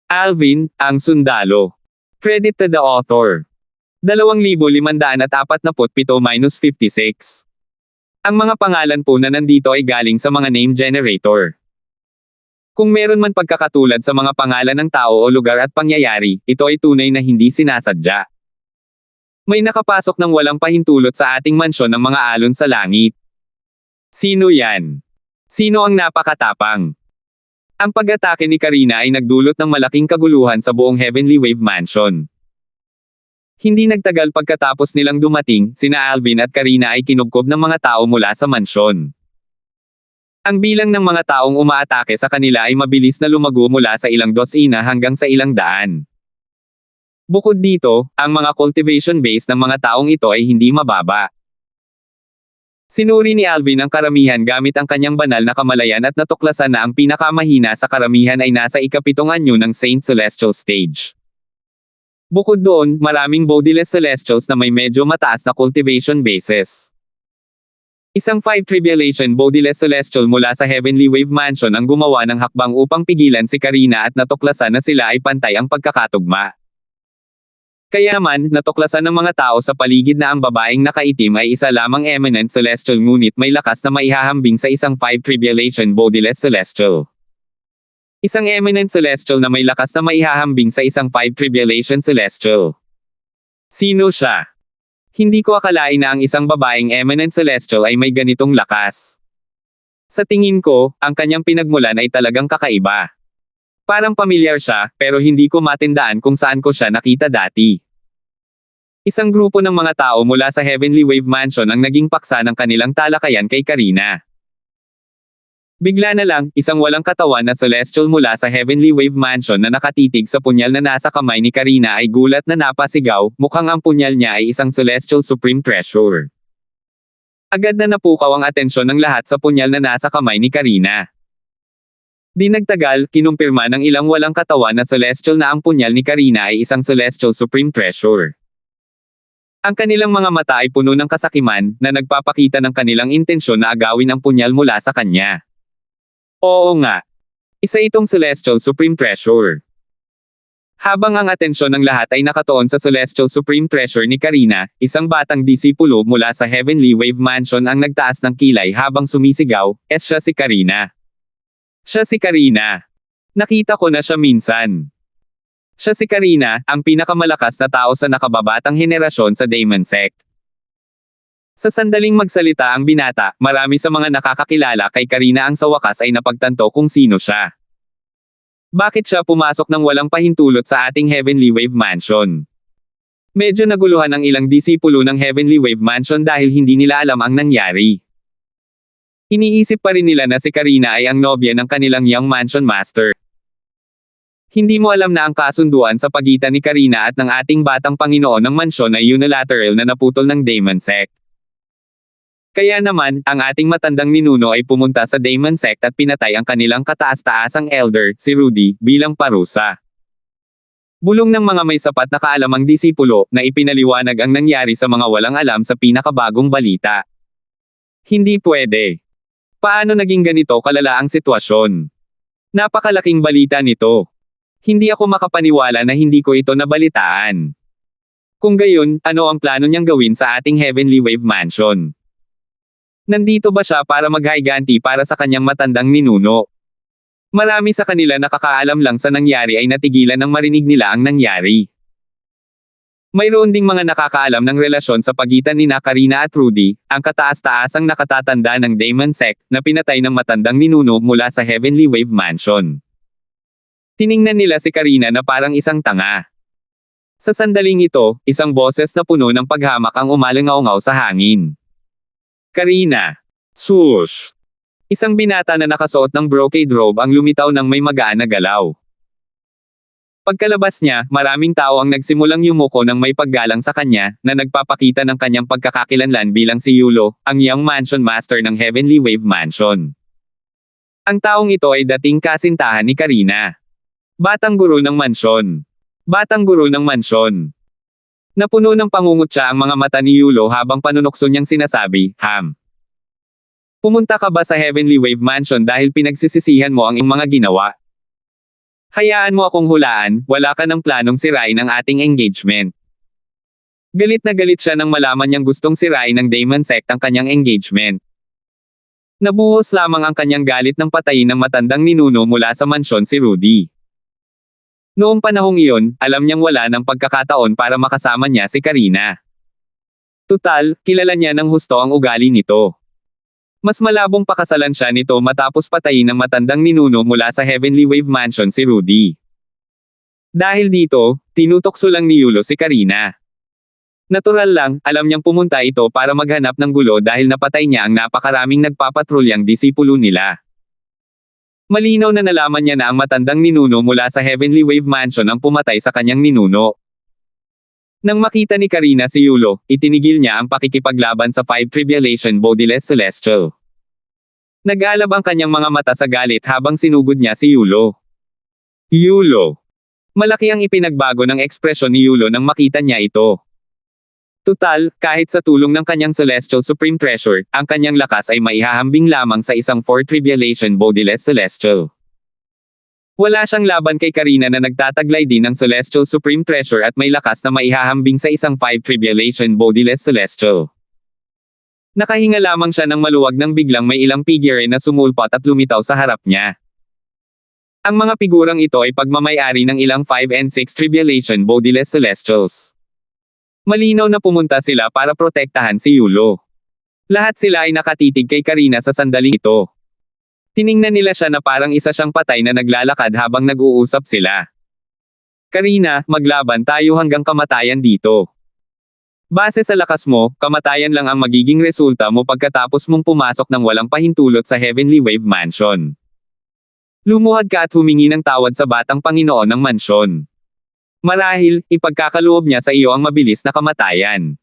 Alvin, ang sundalo. Credit to the author. 2,547-56. Ang mga pangalan po na nandito ay galing sa mga name generator. Kung meron man pagkakatulad sa mga pangalan ng tao o lugar at pangyayari, ito ay tunay na hindi sinasadya. May nakapasok ng walang pahintulot sa ating mansyon ng mga alon sa langit. Sino yan? Sino ang napakatapang? Ang pag-atake ni Karina ay nagdulot ng malaking kaguluhan sa buong Heavenly Wave Mansion. Hindi nagtagal pagkatapos nilang dumating, sina Alvin at Karina ay kinubkob ng mga tao mula sa mansyon. Ang bilang ng mga taong umaatake sa kanila ay mabilis na lumago mula sa ilang dosina hanggang sa ilang daan. Bukod dito, ang mga cultivation base ng mga taong ito ay hindi mababa. Sinuri ni Alvin ang karamihan gamit ang kanyang banal na kamalayan at natuklasan na ang pinakamahina sa karamihan ay nasa ikapitong anyo ng Saint Celestial Stage. Bukod doon, maraming bodiless celestials na may medyo mataas na cultivation bases. Isang 5 Tribulation bodiless celestial mula sa Heavenly Wave Mansion ang gumawa ng hakbang upang pigilan si Karina at natuklasan na sila ay pantay ang pagkakatugma. Kaya man, natuklasan ng mga tao sa paligid na ang babaeng nakaitim ay isa lamang eminent celestial ngunit may lakas na maihahambing sa isang 5 Tribulation bodiless celestial. Isang eminent celestial na may lakas na maihahambing sa isang 5 Tribulation celestial. Sino siya? Hindi ko akalain na ang isang babaeng eminent celestial ay may ganitong lakas. Sa tingin ko, ang kanyang pinagmulan ay talagang kakaiba. Parang pamilyar siya, pero hindi ko matindaan kung saan ko siya nakita dati. Isang grupo ng mga tao mula sa Heavenly Wave Mansion ang naging paksa ng kanilang talakayan kay Karina. Bigla na lang, isang walang katawan na celestial mula sa Heavenly Wave Mansion na nakatitig sa punyal na nasa kamay ni Karina ay gulat na napasigaw, mukhang ang punyal niya ay isang Celestial Supreme Treasure. Agad na napukaw ang atensyon ng lahat sa punyal na nasa kamay ni Karina. Di nagtagal, kinumpirma ng ilang walang katawan na celestial na ang punyal ni Karina ay isang Celestial Supreme Treasure. Ang kanilang mga mata ay puno ng kasakiman, na nagpapakita ng kanilang intensyon na agawin ang punyal mula sa kanya. Oo nga. Isa itong Celestial Supreme Treasure. Habang ang atensyon ng lahat ay nakatuon sa Celestial Supreme Treasure ni Karina, isang batang disipulo mula sa Heavenly Wave Mansion ang nagtaas ng kilay habang sumisigaw, siya si Karina. Siya si Karina. Nakita ko na siya minsan. Siya si Karina, ang pinakamalakas na tao sa nakababatang henerasyon sa Demon Sect. Sa sandaling magsalita ang binata, marami sa mga nakakakilala kay Karina ang sa wakas ay napagtanto kung sino siya. Bakit siya pumasok ng walang pahintulot sa ating Heavenly Wave Mansion? Medyo naguluhan ang ilang disipulo ng Heavenly Wave Mansion dahil hindi nila alam ang nangyari. Iniisip pa rin nila na si Karina ay ang nobya ng kanilang young mansion master. Hindi mo alam na ang kasunduan sa pagitan ni Karina at ng ating batang Panginoon ng mansyon ay unilateral na naputol ng Demon Sect. Kaya naman, ang ating matandang ninuno ay pumunta sa Demon Sect at pinatay ang kanilang kataas-taasang elder, si Rudy, bilang parusa. Bulong ng mga may sapat na kaalamang disipulo, na ipinaliwanag ang nangyari sa mga walang alam sa pinakabagong balita. Hindi pwede. Paano naging ganito kalala ang sitwasyon? Napakalaking balita nito. Hindi ako makapaniwala na hindi ko ito nabalitaan. Kung gayon, ano ang plano niyang gawin sa ating Heavenly Wave Mansion? Nandito ba siya para maghayganti para sa kanyang matandang ninuno? Marami sa kanila nakakaalam lang sa nangyari ay natigilan nang marinig nila ang nangyari. Mayroon ding mga nakakaalam ng relasyon sa pagitan ni Karina at Rudy, ang kataas-taasang nakatatanda ng Demon Sect, na pinatay ng matandang ninuno mula sa Heavenly Wave Mansion. Tiningnan nila si Karina na parang isang tanga. Sa sandaling ito, isang boses na puno ng paghamak ang umalingaw-ngaw sa hangin. Karina. Swoosh! Isang binata na nakasuot ng brocade robe ang lumitaw ng may magaan na galaw. Pagkalabas niya, maraming tao ang nagsimulang yumuko ng may paggalang sa kanya, na nagpapakita ng kanyang pagkakakilanlan bilang si Yulo, ang young mansion master ng Heavenly Wave Mansion. Ang taong ito ay dating kasintahan ni Karina. Batang guro ng mansyon. Batang guro ng mansyon. Napuno ng pangungutya ang mga mata ni Yulo habang panunukso niyang sinasabi, Pumunta ka ba sa Heavenly Wave Mansion dahil pinagsisisihan mo ang iyong mga ginawa? Hayaan mo akong hulaan, wala ka ng planong sirain ang ating engagement. Galit na galit siya nang malaman niyang gustong sirain ng Demon Sect ang kanyang engagement. Nabuhos lamang ang kanyang galit nang patayin ng matandang ninuno mula sa mansyon si Rudy. Noong panahong iyon, alam niyang wala ng pagkakataon para makasama niya si Karina. Tutal, kilala niya ng husto ang ugali nito. Mas malabong pakasalan siya nito matapos patayin ng matandang ninuno mula sa Heavenly Wave Mansion si Rudy. Dahil dito, tinutokso lang ni Yulo si Karina. Natural lang, alam niyang pumunta ito para maghanap ng gulo dahil napatay niya ang napakaraming nagpapatrulyang disipulo nila. Malinaw na nalaman niya na ang matandang ninuno mula sa Heavenly Wave Mansion ang pumatay sa kanyang ninuno. Nang makita ni Karina si Yulo, itinigil niya ang pakikipaglaban sa Five Tribulation Bodiless Celestial. Nag-alab ang kanyang mga mata sa galit habang sinugod niya si Yulo. Yulo. Malaki ang ipinagbago ng ekspresyon ni Yulo nang makita niya ito. Tutal, kahit sa tulong ng kanyang Celestial Supreme Treasure, ang kanyang lakas ay maihahambing lamang sa isang Four Tribulation Bodiless Celestial. Wala siyang laban kay Karina na nagtataglay din ng Celestial Supreme Treasure at may lakas na maihahambing sa isang Five Tribulation Bodiless Celestial. Nakahinga lamang siya ng maluwag nang biglang may ilang figure na sumulpot at lumitaw sa harap niya. Ang mga figurang ito ay pagmamay-ari ng ilang 5 and 6 Tribulation Bodiless Celestials. Malinaw na pumunta sila para protektahan si Yulo. Lahat sila ay nakatitig kay Karina sa sandaling ito. Tiningnan nila siya na parang isa siyang patay na naglalakad habang nag-uusap sila. Karina, maglaban tayo hanggang kamatayan dito. Base sa lakas mo, kamatayan lang ang magiging resulta mo pagkatapos mong pumasok ng walang pahintulot sa Heavenly Wave Mansion. Lumuhad ka at humingi ng tawad sa batang Panginoon ng mansyon. Marahil, ipagkakaloob niya sa iyo ang mabilis na kamatayan.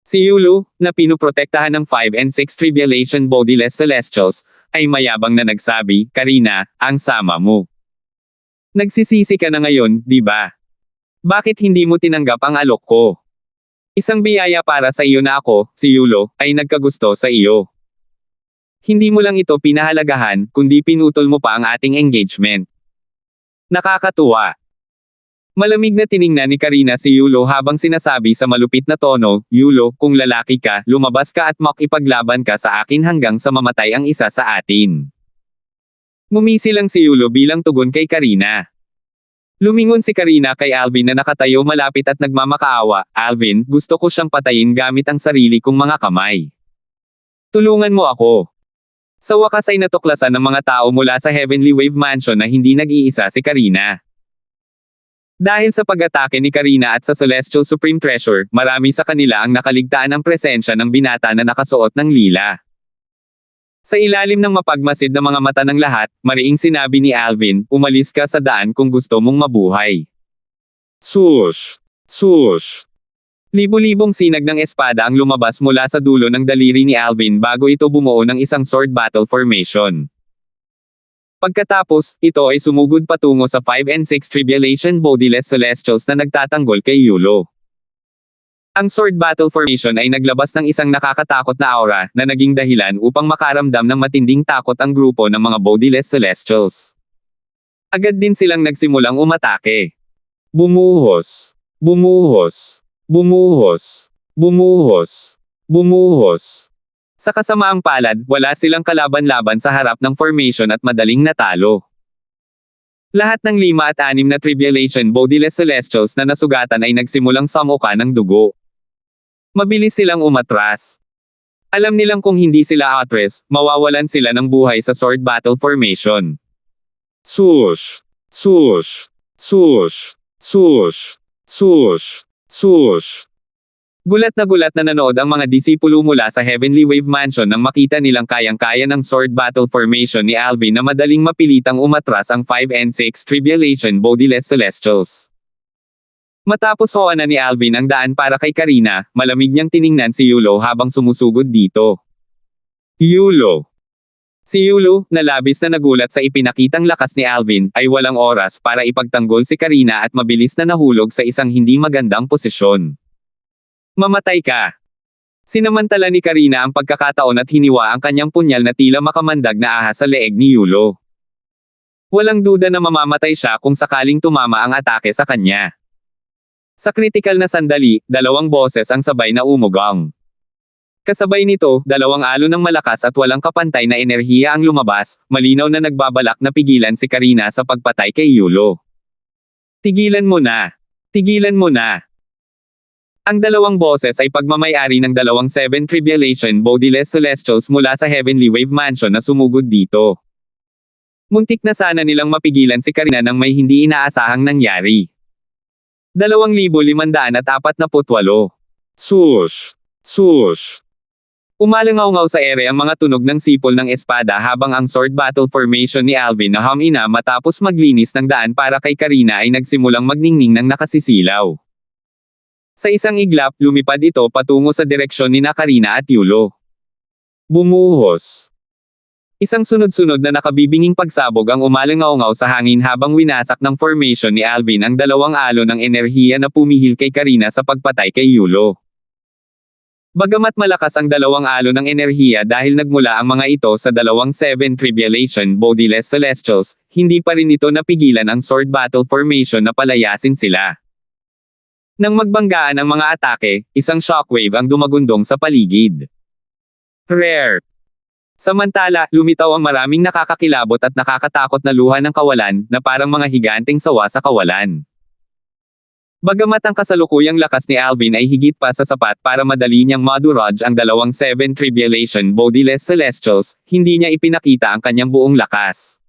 Si Yulo, na pinuprotektahan ng 5 and 6 Tribulation Bodiless Celestials, ay mayabang na nagsabi, Karina, ang sama mo. Nagsisisi ka na ngayon, di ba? Bakit hindi mo tinanggap ang alok ko? Isang biyaya para sa iyo na ako, si Yulo, ay nagkagusto sa iyo. Hindi mo lang ito pinahalagahan, kundi pinutol mo pa ang ating engagement. Nakakatuwa. Malamig na tiningnan ni Karina si Yulo habang sinasabi sa malupit na tono, Yulo, kung lalaki ka, lumabas ka at makipaglaban ka sa akin hanggang sa mamatay ang isa sa atin. Ngumisi lang si Yulo bilang tugon kay Karina. Lumingon si Karina kay Alvin na nakatayo malapit at nagmamakaawa, Alvin, gusto ko siyang patayin gamit ang sarili kong mga kamay. Tulungan mo ako. Sa wakas ay natuklasan ng mga tao mula sa Heavenly Wave Mansion na hindi nag-iisa si Karina. Dahil sa pag-atake ni Karina at sa Celestial Supreme Treasure, marami sa kanila ang nakaligtaan ng presensya ng binata na nakasuot ng lila. Sa ilalim ng mapagmasid na mga mata ng lahat, mariing sinabi ni Alvin, umalis ka sa daan kung gusto mong mabuhay. Swoosh! Swoosh! Libo-libong sinag ng espada ang lumabas mula sa dulo ng daliri ni Alvin bago ito bumuo ng isang sword battle formation. Pagkatapos, ito ay sumugod patungo sa 5 and 6 Tribulation Bodiless Celestials na nagtatanggol kay Yulo. Ang Sword Battle Formation ay naglabas ng isang nakakatakot na aura na naging dahilan upang makaramdam ng matinding takot ang grupo ng mga Bodiless Celestials. Agad din silang nagsimulang umatake. Bumuhos. Bumuhos. Bumuhos. Bumuhos. Bumuhos. Sa kasamaang palad, wala silang kalaban-laban sa harap ng formation at madaling natalo. Lahat ng 5 at 6 na Tribulation Bodiless Celestials na nasugatan ay nagsimulang samuka ng dugo. Mabilis silang umatras. Alam nilang kung hindi sila atras, mawawalan sila ng buhay sa Sword Battle Formation. Swoosh! Swoosh! Swoosh! Swoosh! Swoosh! Swoosh! Gulat na nanood ang mga disipulo mula sa Heavenly Wave Mansion nang makita nilang kayang-kaya ng Sword Battle Formation ni Alvin na madaling mapilitang umatras ang 5 and 6 Tribulation Bodiless Celestials. Matapos hoanan ni Alvin ang daan para kay Karina, malamig niyang tiningnan si Yulo habang sumusugod dito. Yulo. Si Yulo, na labis na nagulat sa ipinakitang lakas ni Alvin, ay walang oras para ipagtanggol si Karina at mabilis na nahulog sa isang hindi magandang posisyon. Mamatay ka! Sinamantala ni Karina ang pagkakataon at hiniwa ang kanyang punyal na tila makamandag na ahas sa leeg ni Yulo. Walang duda na mamamatay siya kung sakaling tumama ang atake sa kanya. Sa kritikal na sandali, dalawang boses ang sabay na umugang. Kasabay nito, dalawang alon ng malakas at walang kapantay na enerhiya ang lumabas, malinaw na nagbabalak na pigilan si Karina sa pagpatay kay Yulo. Tigilan mo na! Tigilan mo na! Ang dalawang boses ay pagmamay-ari ng dalawang Seven Tribulation Bodiless Celestials mula sa Heavenly Wave Mansion na sumugod dito. Muntik na sana nilang mapigilan si Karina nang may hindi inaasahang nangyari. 2,548. Swoosh! Swoosh! Umalangaw-ngaw sa ere ang mga tunog ng sipol ng espada habang ang sword battle formation ni Alvin na humina matapos maglinis ng daan para kay Karina ay nagsimulang magningning ng nakasisilaw. Sa isang iglap, lumipad ito patungo sa direksyon ni Karina at Yulo. Bumuhos. Isang sunod-sunod na nakabibinging pagsabog ang umalangaw-ngaw sa hangin habang winasak ng formation ni Alvin ang dalawang alon ng enerhiya na pumihil kay Karina sa pagpatay kay Yulo. Bagamat malakas ang dalawang alon ng enerhiya dahil nagmula ang mga ito sa dalawang Seven Tribulation Bodiless Celestials, hindi pa rin ito napigilan ang sword battle formation na palayasin sila. Nang magbanggaan ang mga atake, isang shockwave ang dumagundong sa paligid. Rare. Samantala, lumitaw ang maraming nakakakilabot at nakakatakot na luha ng kawalan, na parang mga higanteng sawa sa kawalan. Bagamat ang kasalukuyang lakas ni Alvin ay higit pa sa sapat para madali niyang madurage ang dalawang Seven Tribulation Bodiless Celestials, hindi niya ipinakita ang kanyang buong lakas.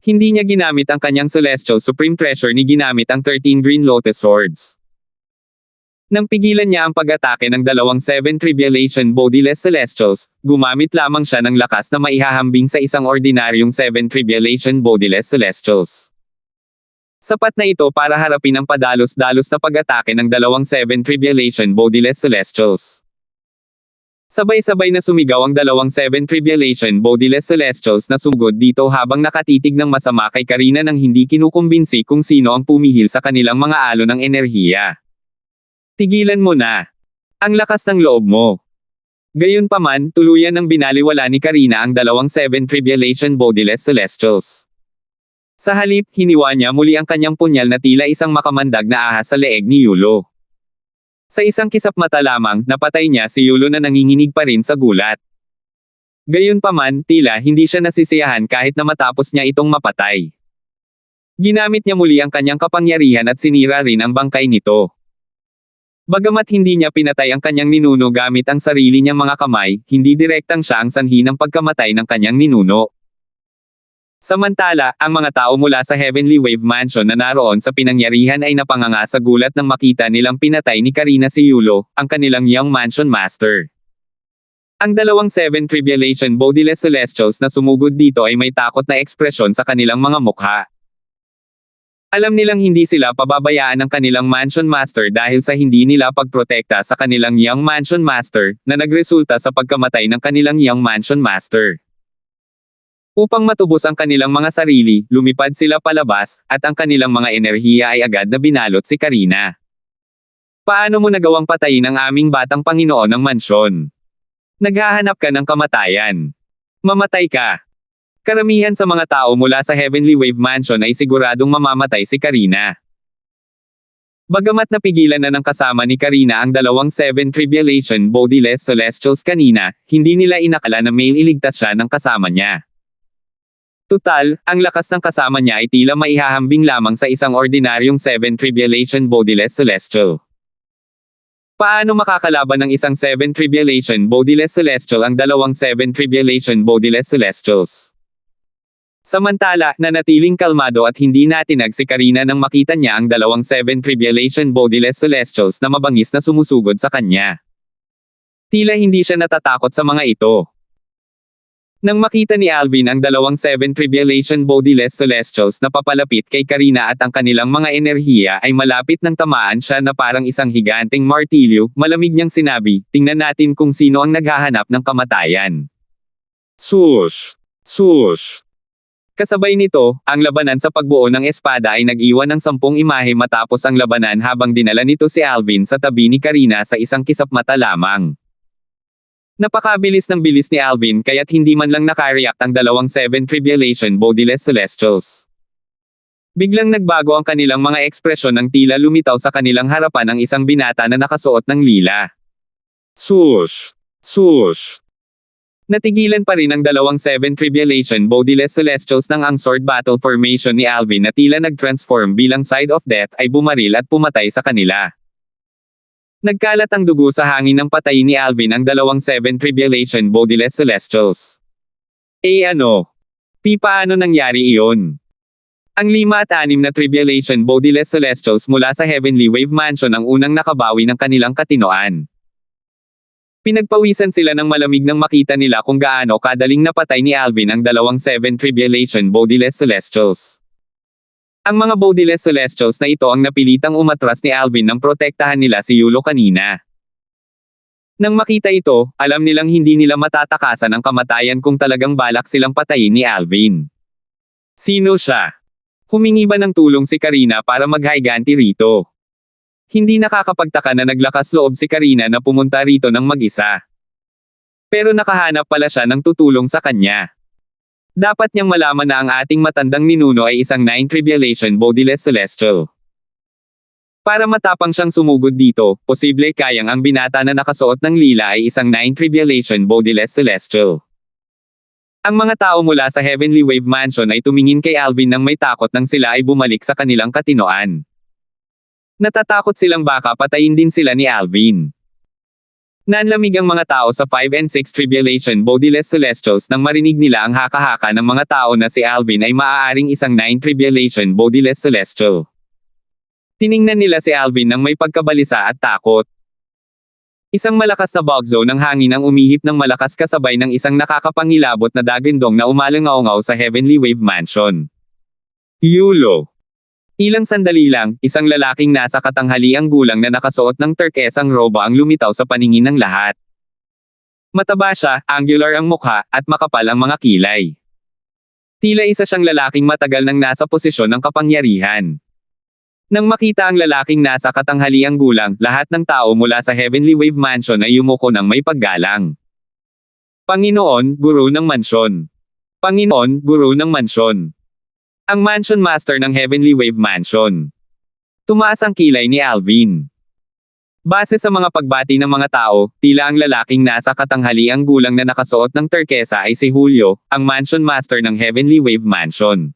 Hindi niya ginamit ang kanyang Celestial Supreme Treasure ni ginamit ang 13 Green Lotus Swords. Nang pigilan niya ang pag-atake ng dalawang Seven Tribulation Bodiless Celestials, gumamit lamang siya ng lakas na maihahambing sa isang ordinaryong Seven Tribulation Bodiless Celestials. Sapat na ito para harapin ang padalos-dalos na pag-atake ng dalawang Seven Tribulation Bodiless Celestials. Sabay-sabay na sumigaw ang dalawang Seven Tribulation Bodiless Celestials na sumugod dito habang nakatitig ng masama kay Karina nang hindi kinukumbinsi kung sino ang pumihil sa kanilang mga alon ng enerhiya. Tigilan mo na. Ang lakas ng loob mo. Gayunpaman, tuluyan ng binaliwala ni Karina ang dalawang Seven Tribulation Bodiless Celestials. Sa halip, hiniwa niya muli ang kanyang punyal na tila isang makamandag na ahas sa leeg ni Yulo. Sa isang kisap mata lamang, napatay niya si Yulo na nanginginig pa rin sa gulat. Gayunpaman, tila hindi siya nasisiyahan kahit na matapos niya itong mapatay. Ginamit niya muli ang kanyang kapangyarihan at sinira rin ang bangkay nito. Bagamat hindi niya pinatay ang kanyang ninuno gamit ang sarili niyang mga kamay, hindi direktang siya ang sanhi ng pagkamatay ng kanyang ninuno. Samantala, ang mga tao mula sa Heavenly Wave Mansion na naroon sa pinangyarihan ay napanganga sa gulat nang makita nilang pinatay ni Karina si Yulo, ang kanilang Young Mansion Master. Ang dalawang Seven Tribulation Bodiless Celestials na sumugod dito ay may takot na ekspresyon sa kanilang mga mukha. Alam nilang hindi sila pababayaan ng kanilang Mansion Master dahil sa hindi nila pagprotekta sa kanilang Young Mansion Master, na nagresulta sa pagkamatay ng kanilang Young Mansion Master. Upang matubos ang kanilang mga sarili, lumipad sila palabas, at ang kanilang mga enerhiya ay agad na binalot si Karina. Paano mo nagawang patayin ang aming batang Panginoon ng mansyon? Naghahanap ka ng kamatayan. Mamatay ka. Karamihan sa mga tao mula sa Heavenly Wave Mansion ay siguradong mamamatay si Karina. Bagamat napigilan na ng kasama ni Karina ang dalawang Seven Tribulation Bodiless Celestials kanina, hindi nila inakala na may iligtas siya ng kasama niya. Tutal, ang lakas ng kasama niya ay tila maihahambing lamang sa isang ordinaryong Seven Tribulation Bodiless Celestial. Paano makakalaban ng isang Seven Tribulation Bodiless Celestial ang dalawang Seven Tribulation Bodiless Celestials? Samantala, nanatiling kalmado at hindi natinag si Karina nang makita niya ang dalawang Seven Tribulation Bodiless Celestials na mabangis na sumusugod sa kanya. Tila hindi siya natatakot sa mga ito. Nang makita ni Alvin ang dalawang Seven Tribulation Bodiless Celestials na papalapit kay Karina at ang kanilang mga enerhiya ay malapit nang tamaan siya na parang isang higanteng martilyo, malamig niyang sinabi, tingnan natin kung sino ang naghahanap ng kamatayan. Swoosh! Swoosh! Kasabay nito, ang labanan sa pagbuo ng espada ay nag-iwan ng 10 imahe matapos ang labanan habang dinala nito si Alvin sa tabi ni Karina sa isang kisap mata lamang. Napakabilis ng bilis ni Alvin kaya't hindi man lang nakareact ang dalawang Seven Tribulation Bodiless Celestials. Biglang nagbago ang kanilang mga ekspresyon nang tila lumitaw sa kanilang harapan ang isang binata na nakasuot ng lila. Swoosh! Swoosh! Natigilan pa rin ang dalawang Seven Tribulation Bodiless Celestials ng ang sword battle formation ni Alvin na tila nag-transform bilang side of death ay bumaril at pumatay sa kanila. Nagkalat ang dugo sa hangin nang patayin ni Alvin ang dalawang Seven Tribulation Bodiless Celestials. Paano nangyari iyon? Ang 5 at 6 na Tribulation Bodiless Celestials mula sa Heavenly Wave Mansion ang unang nakabawi ng kanilang katinoan. Pinagpawisan sila ng malamig nang makita nila kung gaano kadaling napatay ni Alvin ang dalawang Seven Tribulation Bodiless Celestials. Ang mga Bodiless Celestials na ito ang napilitang umatras ni Alvin nang protektahan nila si Yulo kanina. Nang makita ito, alam nilang hindi nila matatakasan ang kamatayan kung talagang balak silang patayin ni Alvin. Sino siya? Humingi ba ng tulong si Karina para maghiganti rito? Hindi nakakapagtaka na naglakas loob si Karina na pumunta rito ng mag-isa. Pero nakahanap pala siya ng tutulong sa kanya. Dapat niyang malaman na ang ating matandang ninuno ay isang 9 Tribulation Bodiless Celestial. Para matapang siyang sumugod dito, posible kayang ang binata na nakasuot ng lila ay isang 9 Tribulation Bodiless Celestial. Ang mga tao mula sa Heavenly Wave Mansion ay tumingin kay Alvin nang may takot nang sila ay bumalik sa kanilang katinoan. Natatakot silang baka patayin din sila ni Alvin. Nanlamig ang mga tao sa 5 and 6 Tribulation Bodiless Celestials nang marinig nila ang haka-haka ng mga tao na si Alvin ay maaaring isang 9 Tribulation Bodiless Celestial. Tiningnan nila si Alvin nang may pagkabalisa at takot. Isang malakas na bugzo ng hangin ang umihip ng malakas kasabay ng isang nakakapangilabot na dagandong na umalangaw-ngaw sa Heavenly Wave Mansion. Yulo! Ilang sandali lang, isang lalaking nasa katanghaliang gulang na nakasuot ng turquesang roba ang lumitaw sa paningin ng lahat. Mataba siya, angular ang mukha, at makapal ang mga kilay. Tila isa siyang lalaking matagal nang nasa posisyon ng kapangyarihan. Nang makita ang lalaking nasa katanghaliang gulang, lahat ng tao mula sa Heavenly Wave Mansion ay yumuko ng may paggalang. Panginoon, Guro ng Mansyon. Panginoon, Guro ng Mansyon. Ang Mansion Master ng Heavenly Wave Mansion. Tumaas ang kilay ni Alvin. Base sa mga pagbati ng mga tao, tila ang lalaking nasa katanghaliang gulang na nakasuot ng turkesa ay si Julio, ang Mansion Master ng Heavenly Wave Mansion.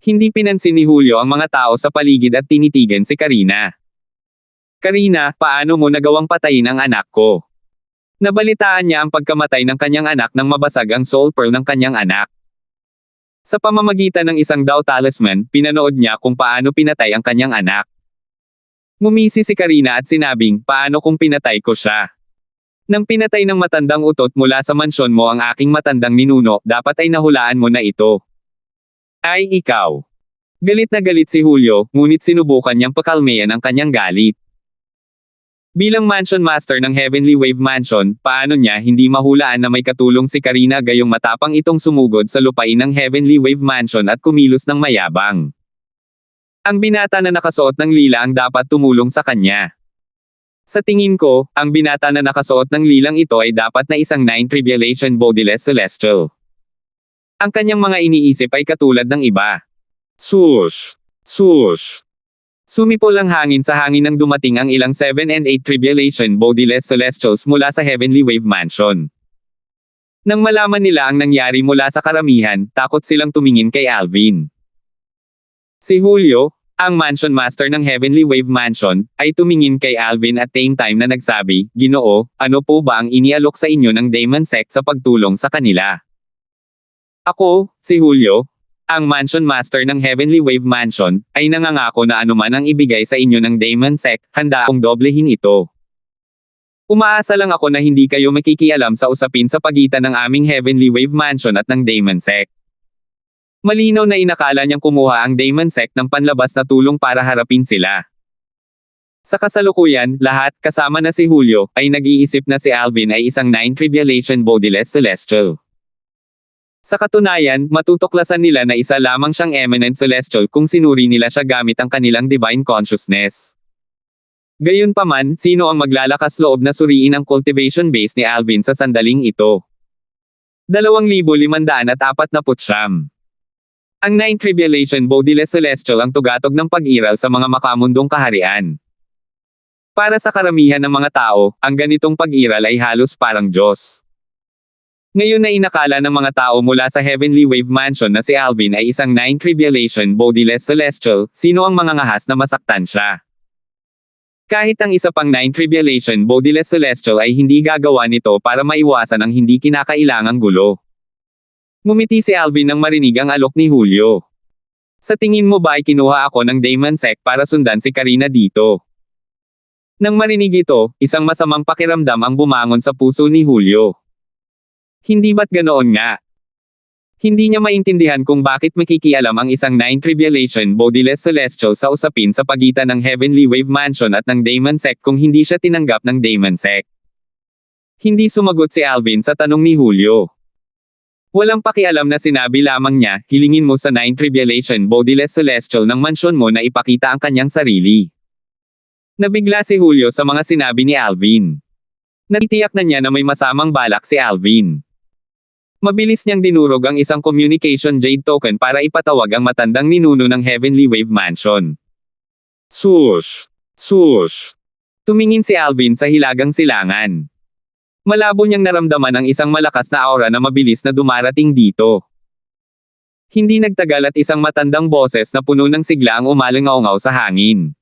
Hindi pinansin ni Julio ang mga tao sa paligid at tinitigan si Karina. Karina, paano mo nagawang patayin ang anak ko? Nabalitaan niya ang pagkamatay ng kanyang anak nang mabasag ang soul pearl ng kanyang anak. Sa pamamagitan ng isang Dao Talisman, pinanood niya kung paano pinatay ang kanyang anak. Ngumisi si Karina at sinabing, paano kung pinatay ko siya? Nang pinatay ng matandang utot mula sa mansyon mo ang aking matandang ninuno, dapat ay nahulaan mo na ito. Ay ikaw. Galit na galit si Julio, ngunit sinubukan niyang pakalmayan ang kanyang galit. Bilang Mansion Master ng Heavenly Wave Mansion, paano niya hindi mahulaan na may katulong si Karina gayong matapang itong sumugod sa lupain ng Heavenly Wave Mansion at kumilos ng mayabang. Ang binata na nakasuot ng lila ang dapat tumulong sa kanya. Sa tingin ko, ang binata na nakasuot ng lilang ito ay dapat na isang 9 Tribulation Bodiless Celestial. Ang kanyang mga iniisip ay katulad ng iba. Swoosh! Swoosh! Sumipol ang hangin sa hangin nang dumating ang ilang 7 and 8 Tribulation Bodiless Celestials mula sa Heavenly Wave Mansion. Nang malaman nila ang nangyari mula sa karamihan, takot silang tumingin kay Alvin. Si Julio, ang Mansion Master ng Heavenly Wave Mansion, ay tumingin kay Alvin at same time na nagsabi, Ginoo, ano po ba ang inialok sa inyo ng Demon Sect sa pagtulong sa kanila? Ako, si Julio, ang Mansion Master ng Heavenly Wave Mansion, ay nangangako na anuman ang ibigay sa inyo ng Demon Sect, handa akong doblehin ito. Umaasa lang ako na hindi kayo makikialam sa usapin sa pagitan ng aming Heavenly Wave Mansion at ng Demon Sect. Malinaw na inakala niyang kumuha ang Demon Sect ng panlabas na tulong para harapin sila. Sa kasalukuyan, lahat, kasama na si Julio, ay nag-iisip na si Alvin ay isang 9 Tribulation Bodiless Celestial. Sa katunayan, matutuklasan nila na isa lamang siyang eminent celestial kung sinuri nila siya gamit ang kanilang divine consciousness. Gayunpaman, sino ang maglalakas loob na suriin ang cultivation base ni Alvin sa sandaling ito? 2,549. Ang Nine Tribulation Bodiless Celestial ang tugatog ng pag-iral sa mga makamundong kaharian. Para sa karamihan ng mga tao, ang ganitong pag-iral ay halos parang Diyos. Ngayon na inakala ng mga tao mula sa Heavenly Wave Mansion na si Alvin ay isang Nine Tribulation Bodiless Celestial, sino ang mangangahas na masaktan siya? Kahit ang isa pang Nine Tribulation Bodiless Celestial ay hindi gagawa nito para maiwasan ang hindi kinakailangang gulo. Ngumiti si Alvin nang marinig ang alok ni Julio. Sa tingin mo ba ay kinuha ako ng Demon Sect para sundan si Karina dito? Nang marinig ito, isang masamang pakiramdam ang bumangon sa puso ni Julio. Hindi ba't ganoon nga? Hindi niya maintindihan kung bakit makikialam ang isang Nine Tribulation Bodiless Celestial sa usapin sa pagitan ng Heavenly Wave Mansion at ng Demon Sect kung hindi siya tinanggap ng Demon Sect. Hindi sumagot si Alvin sa tanong ni Julio. Walang pakialam na sinabi lamang niya, hilingin mo sa Nine Tribulation Bodiless Celestial ng mansyon mo na ipakita ang kanyang sarili. Nabigla si Julio sa mga sinabi ni Alvin. Natitiyak na niya na may masamang balak si Alvin. Mabilis niyang dinurog ang isang communication jade token para ipatawag ang matandang ninuno ng Heavenly Wave Mansion. Swoosh! Swoosh! Tumingin si Alvin sa hilagang silangan. Malabo niyang naramdaman ang isang malakas na aura na mabilis na dumarating dito. Hindi nagtagal at isang matandang boses na puno ng sigla ang umalingaw-ngaw sa hangin.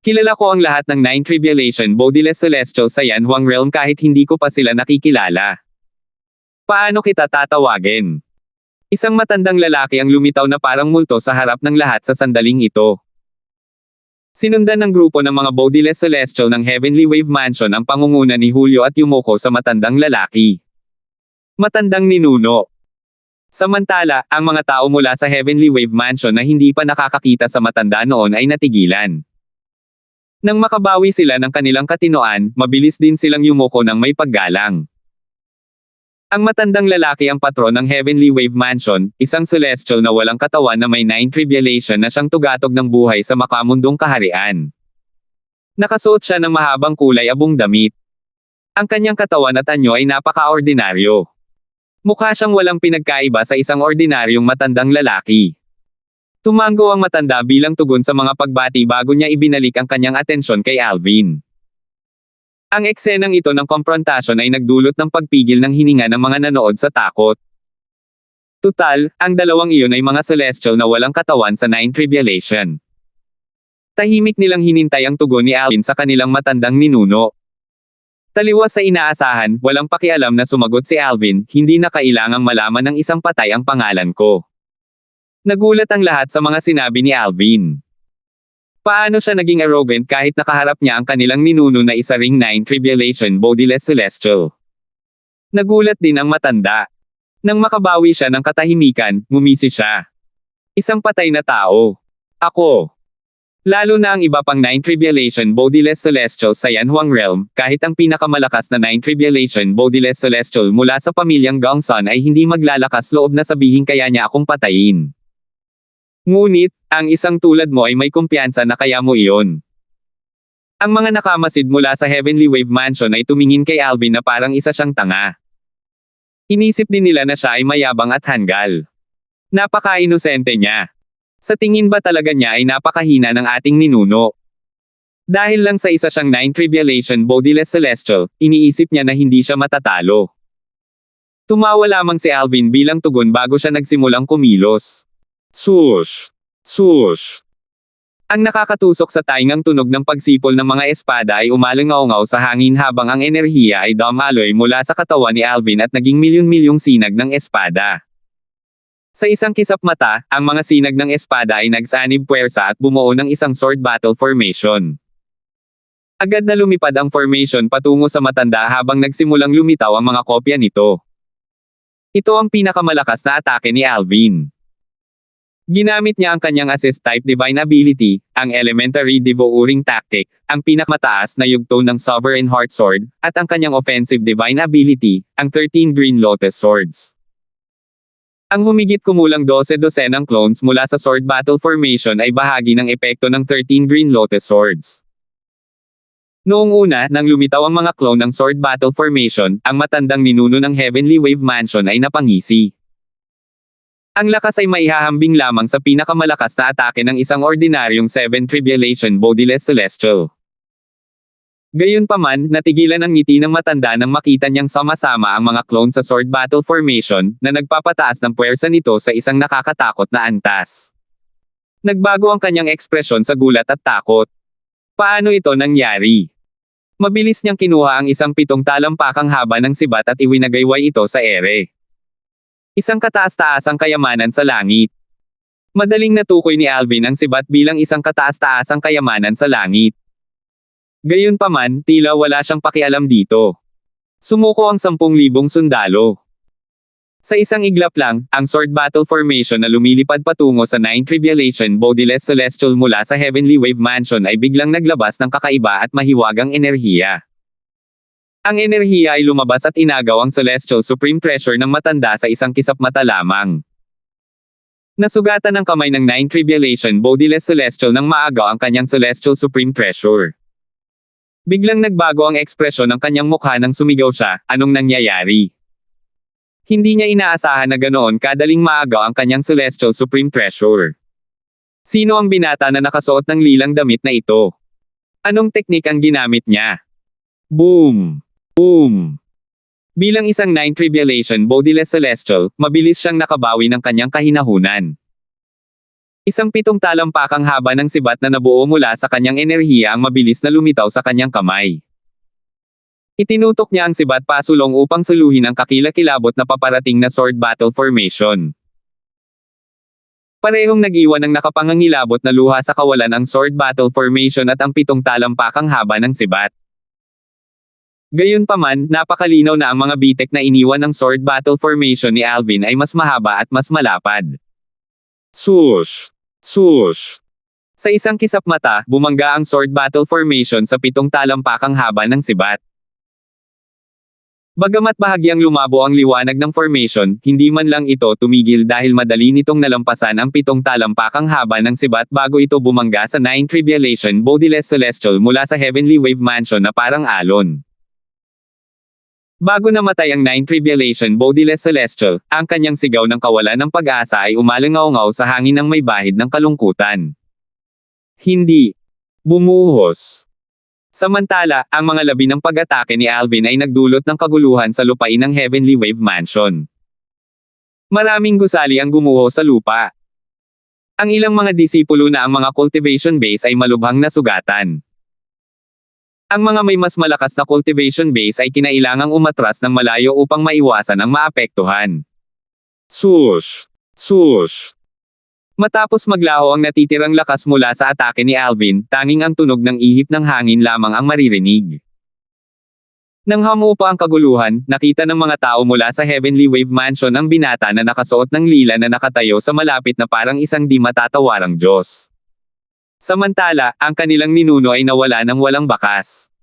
Kilala ko ang lahat ng Nine Tribulation Bodiless Celestial sa Yan Huang Realm kahit hindi ko pa sila nakikilala. Paano kita tatawagin? Isang matandang lalaki ang lumitaw na parang multo sa harap ng lahat sa sandaling ito. Sinundan ng grupo ng mga Bodiless Celestial ng Heavenly Wave Mansion ang pangunguna ni Julio at Yumoko sa matandang lalaki. Matandang ninuno. Samantala, ang mga tao mula sa Heavenly Wave Mansion na hindi pa nakakakita sa matanda noon ay natigilan. Nang makabawi sila ng kanilang katinoan, mabilis din silang yumuko ng may paggalang. Ang matandang lalaki ang patron ng Heavenly Wave Mansion, isang celestial na walang katawan na may Nine Tribulation na siyang tugatog ng buhay sa makamundong kaharian. Nakasuot siya ng mahabang kulay abong damit. Ang kanyang katawan at anyo ay napaka-ordinaryo. Mukha siyang walang pinagkaiba sa isang ordinaryong matandang lalaki. Tumango ang matanda bilang tugon sa mga pagbati bago niya ibinalik ang kanyang atensyon kay Alvin. Ang eksenang ito ng komprontasyon ay nagdulot ng pagpigil ng hininga ng mga nanood sa takot. Tutal, ang dalawang iyon ay mga celestial na walang katawan sa Nine Tribulation. Tahimik nilang hinintay ang tugon ni Alvin sa kanilang matandang ninuno. Taliwas sa inaasahan, walang pakialam na sumagot si Alvin, hindi na kailangang malaman ng isang patay ang pangalan ko. Nagulat ang lahat sa mga sinabi ni Alvin. Paano siya naging arrogant kahit nakaharap niya ang kanilang ninuno na isa ring Nine Tribulation Bodiless Celestial? Nagulat din ang matanda. Nang makabawi siya ng katahimikan, ngumisi siya. Isang patay na tao. Ako. Lalo na ang iba pang Nine Tribulation Bodiless Celestial sa Yan Huang Realm, kahit ang pinakamalakas na Nine Tribulation Bodiless Celestial mula sa pamilyang Gongsun ay hindi maglalakas loob na sabihin kaya niya akong patayin. Ngunit, ang isang tulad mo ay may kumpiyansa na kaya mo iyon. Ang mga nakamasid mula sa Heavenly Wave Mansion ay tumingin kay Alvin na parang isa siyang tanga. Inisip din nila na siya ay mayabang at hanggal. Napaka-inosente niya. Sa tingin ba talaga niya ay napakahina ng ating ninuno? Dahil lang sa isa siyang Nine Tribulation Bodiless Celestial, iniisip niya na hindi siya matatalo. Tumawa lamang si Alvin bilang tugon bago siya nagsimulang kumilos. Swoosh! Swoosh! Ang nakakatusok sa taingang tunog ng pagsipol ng mga espada ay umalingaw-ngaw sa hangin habang ang enerhiya ay dumaloy mula sa katawan ni Alvin at naging milyon-milyong sinag ng espada. Sa isang kisap mata, ang mga sinag ng espada ay nagsanib puwersa at bumuo ng isang sword battle formation. Agad na lumipad ang formation patungo sa matanda habang nagsimulang lumitaw ang mga kopya nito. Ito ang pinakamalakas na atake ni Alvin. Ginamit niya ang kanyang assist-type divine ability, ang elementary devouring tactic, ang pinakamataas na yugto ng Sovereign Heart Sword, at ang kanyang offensive divine ability, ang 13 Green Lotus Swords. Ang humigit kumulang 12 dosenang clones mula sa Sword Battle Formation ay bahagi ng epekto ng 13 Green Lotus Swords. Noong una, nang lumitaw ang mga clone ng Sword Battle Formation, ang matandang ninuno ng Heavenly Wave Mansion ay napangisi. Ang lakas ay maihahambing lamang sa pinakamalakas na atake ng isang ordinaryong 7 Tribulation Bodiless Celestial. Gayunpaman, natigilan ang ngiti ng matanda nang makita niyang sama-sama ang mga clone sa Sword Battle Formation, na nagpapataas ng puwersa nito sa isang nakakatakot na antas. Nagbago ang kanyang ekspresyon sa gulat at takot. Paano ito nangyari? Mabilis niyang kinuha ang isang 7 talampakang haba ng sibat at iwinagayway ito sa ere. Isang kataas-taasang kayamanan sa langit. Madaling natukoy ni Alvin ang sibat bilang isang kataas-taasang kayamanan sa langit. Gayunpaman, tila wala siyang pakialam dito. Sumuko ang 10,000 sundalo. Sa isang iglap lang, ang Sword Battle Formation na lumilipad patungo sa 9 Tribulation Bodiless Celestial mula sa Heavenly Wave Mansion ay biglang naglabas ng kakaiba at mahiwagang enerhiya. Ang enerhiya ay lumabas at inagaw ang Celestial Supreme Pressure ng matanda sa isang kisap mata lamang. Nasugatan ng kamay ng 9 Tribulation Bodiless Celestial nang maagaw ang kanyang Celestial Supreme Pressure. Biglang nagbago ang ekspresyon ng kanyang mukha nang sumigaw siya, anong nangyayari? Hindi niya inaasahan na ganoon kadaling maagaw ang kanyang Celestial Supreme Pressure. Sino ang binata na nakasuot ng lilang damit na ito? Anong teknik ang ginamit niya? Boom! Boom! Bilang isang 9 Tribulation Bodiless Celestial, mabilis siyang nakabawi ng kanyang kahinahunan. Isang 7 talampakang haba ng sibat na nabuo mula sa kanyang enerhiya ang mabilis na lumitaw sa kanyang kamay. Itinutok niya ang sibat pasulong upang suluhin ang kakilakilabot na paparating na Sword Battle Formation. Parehong nag-iwan ng nakapangangilabot na luha sa kawalan ang Sword Battle Formation at ang 7 talampakang haba ng sibat. Gayunpaman, napakalinaw na ang mga bitek na iniwan ng Sword Battle Formation ni Alvin ay mas mahaba at mas malapad. Swoosh! Swoosh! Sa isang kisap mata, bumangga ang Sword Battle Formation sa 7 talampakang haba ng sibat. Bagamat bahagyang lumabo ang liwanag ng formation, hindi man lang ito tumigil dahil madali nitong nalampasan ang 7 talampakang haba ng sibat bago ito bumangga sa 9 Tribulation Bodiless Celestial mula sa Heavenly Wave Mansion na parang alon. Bago namatay ang 9 Tribulation Bodiless Celestial, ang kanyang sigaw ng kawalan ng pag-asa ay umalangaw-ngaw sa hangin ng may bahid ng kalungkutan. Hindi. Bumuhos. Samantala, ang mga labi ng pag-atake ni Alvin ay nagdulot ng kaguluhan sa lupain ng Heavenly Wave Mansion. Maraming gusali ang gumuho sa lupa. Ang ilang mga disipulo na ang mga cultivation base ay malubhang nasugatan. Ang mga may mas malakas na cultivation base ay kinailangang umatras ng malayo upang maiwasan ang maapektuhan. Swoosh! Swoosh! Matapos maglaho ang natitirang lakas mula sa atake ni Alvin, tanging ang tunog ng ihip ng hangin lamang ang maririnig. Nang hamupa ang kaguluhan, nakita ng mga tao mula sa Heavenly Wave Mansion ang binata na nakasuot ng lila na nakatayo sa malapit na parang isang di matatawarang Diyos. Samantala, ang kanilang ninuno ay nawala ng walang bakas.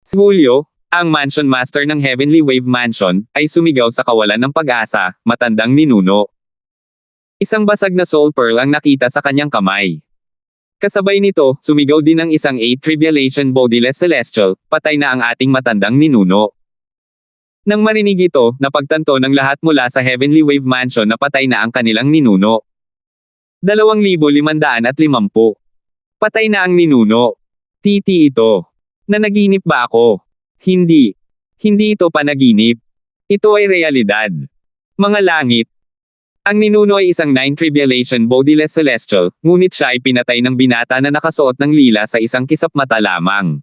Si Julio, ang Mansion Master ng Heavenly Wave Mansion, ay sumigaw sa kawalan ng pag-asa, matandang ninuno. Isang basag na soul pearl ang nakita sa kanyang kamay. Kasabay nito, sumigaw din ang isang 8 Tribulation Bodiless Celestial, patay na ang ating matandang ninuno. Nang marinig ito, napagtanto ng lahat mula sa Heavenly Wave Mansion na patay na ang kanilang ninuno. 2,550. Patay na ang ninuno. Titi ito. Nanaginip ba ako? Hindi. Hindi ito panaginip. Ito ay realidad. Mga langit. Ang ninuno ay isang 9 Tribulation Bodiless Celestial, ngunit siya ay pinatay ng binata na nakasuot ng lila sa isang kisap mata lamang.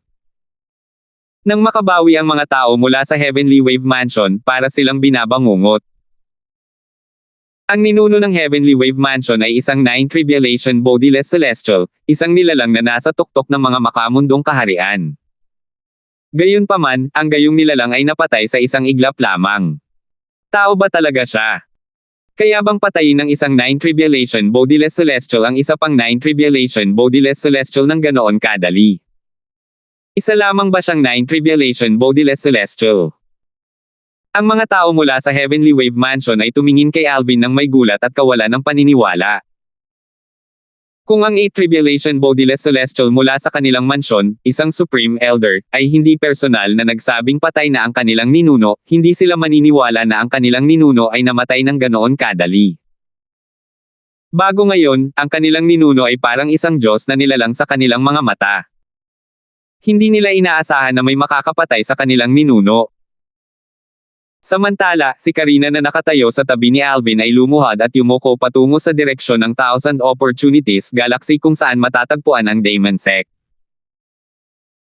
Nang makabawi ang mga tao mula sa Heavenly Wave Mansion, para silang binabangungot. Ang ninuno ng Heavenly Wave Mansion ay isang 9 Tribulation Bodiless Celestial, isang nilalang na nasa tuktok ng mga makamundong kaharian. Gayunpaman, ang gayong nilalang ay napatay sa isang iglap lamang. Tao ba talaga siya? Kaya bang patayin ng isang 9 Tribulation Bodiless Celestial ang isa pang 9 Tribulation Bodiless Celestial ng ganoon kadali? Isa lamang ba siyang 9 Tribulation Bodiless Celestial? Ang mga tao mula sa Heavenly Wave Mansion ay tumingin kay Alvin ng may gulat at kawalan ng paniniwala. Kung ang 8 Tribulation Bodiless Celestial mula sa kanilang mansyon, isang Supreme Elder, ay hindi personal na nagsabing patay na ang kanilang ninuno, hindi sila maniniwala na ang kanilang ninuno ay namatay ng ganoon kadali. Bago ngayon, ang kanilang ninuno ay parang isang Diyos na nilalang sa kanilang mga mata. Hindi nila inaasahan na may makakapatay sa kanilang ninuno. Samantala, si Karina na nakatayo sa tabi ni Alvin ay lumuhad at yumuko patungo sa direksyon ng Thousand Opportunities Galaxy kung saan matatagpuan ang Demon Sect.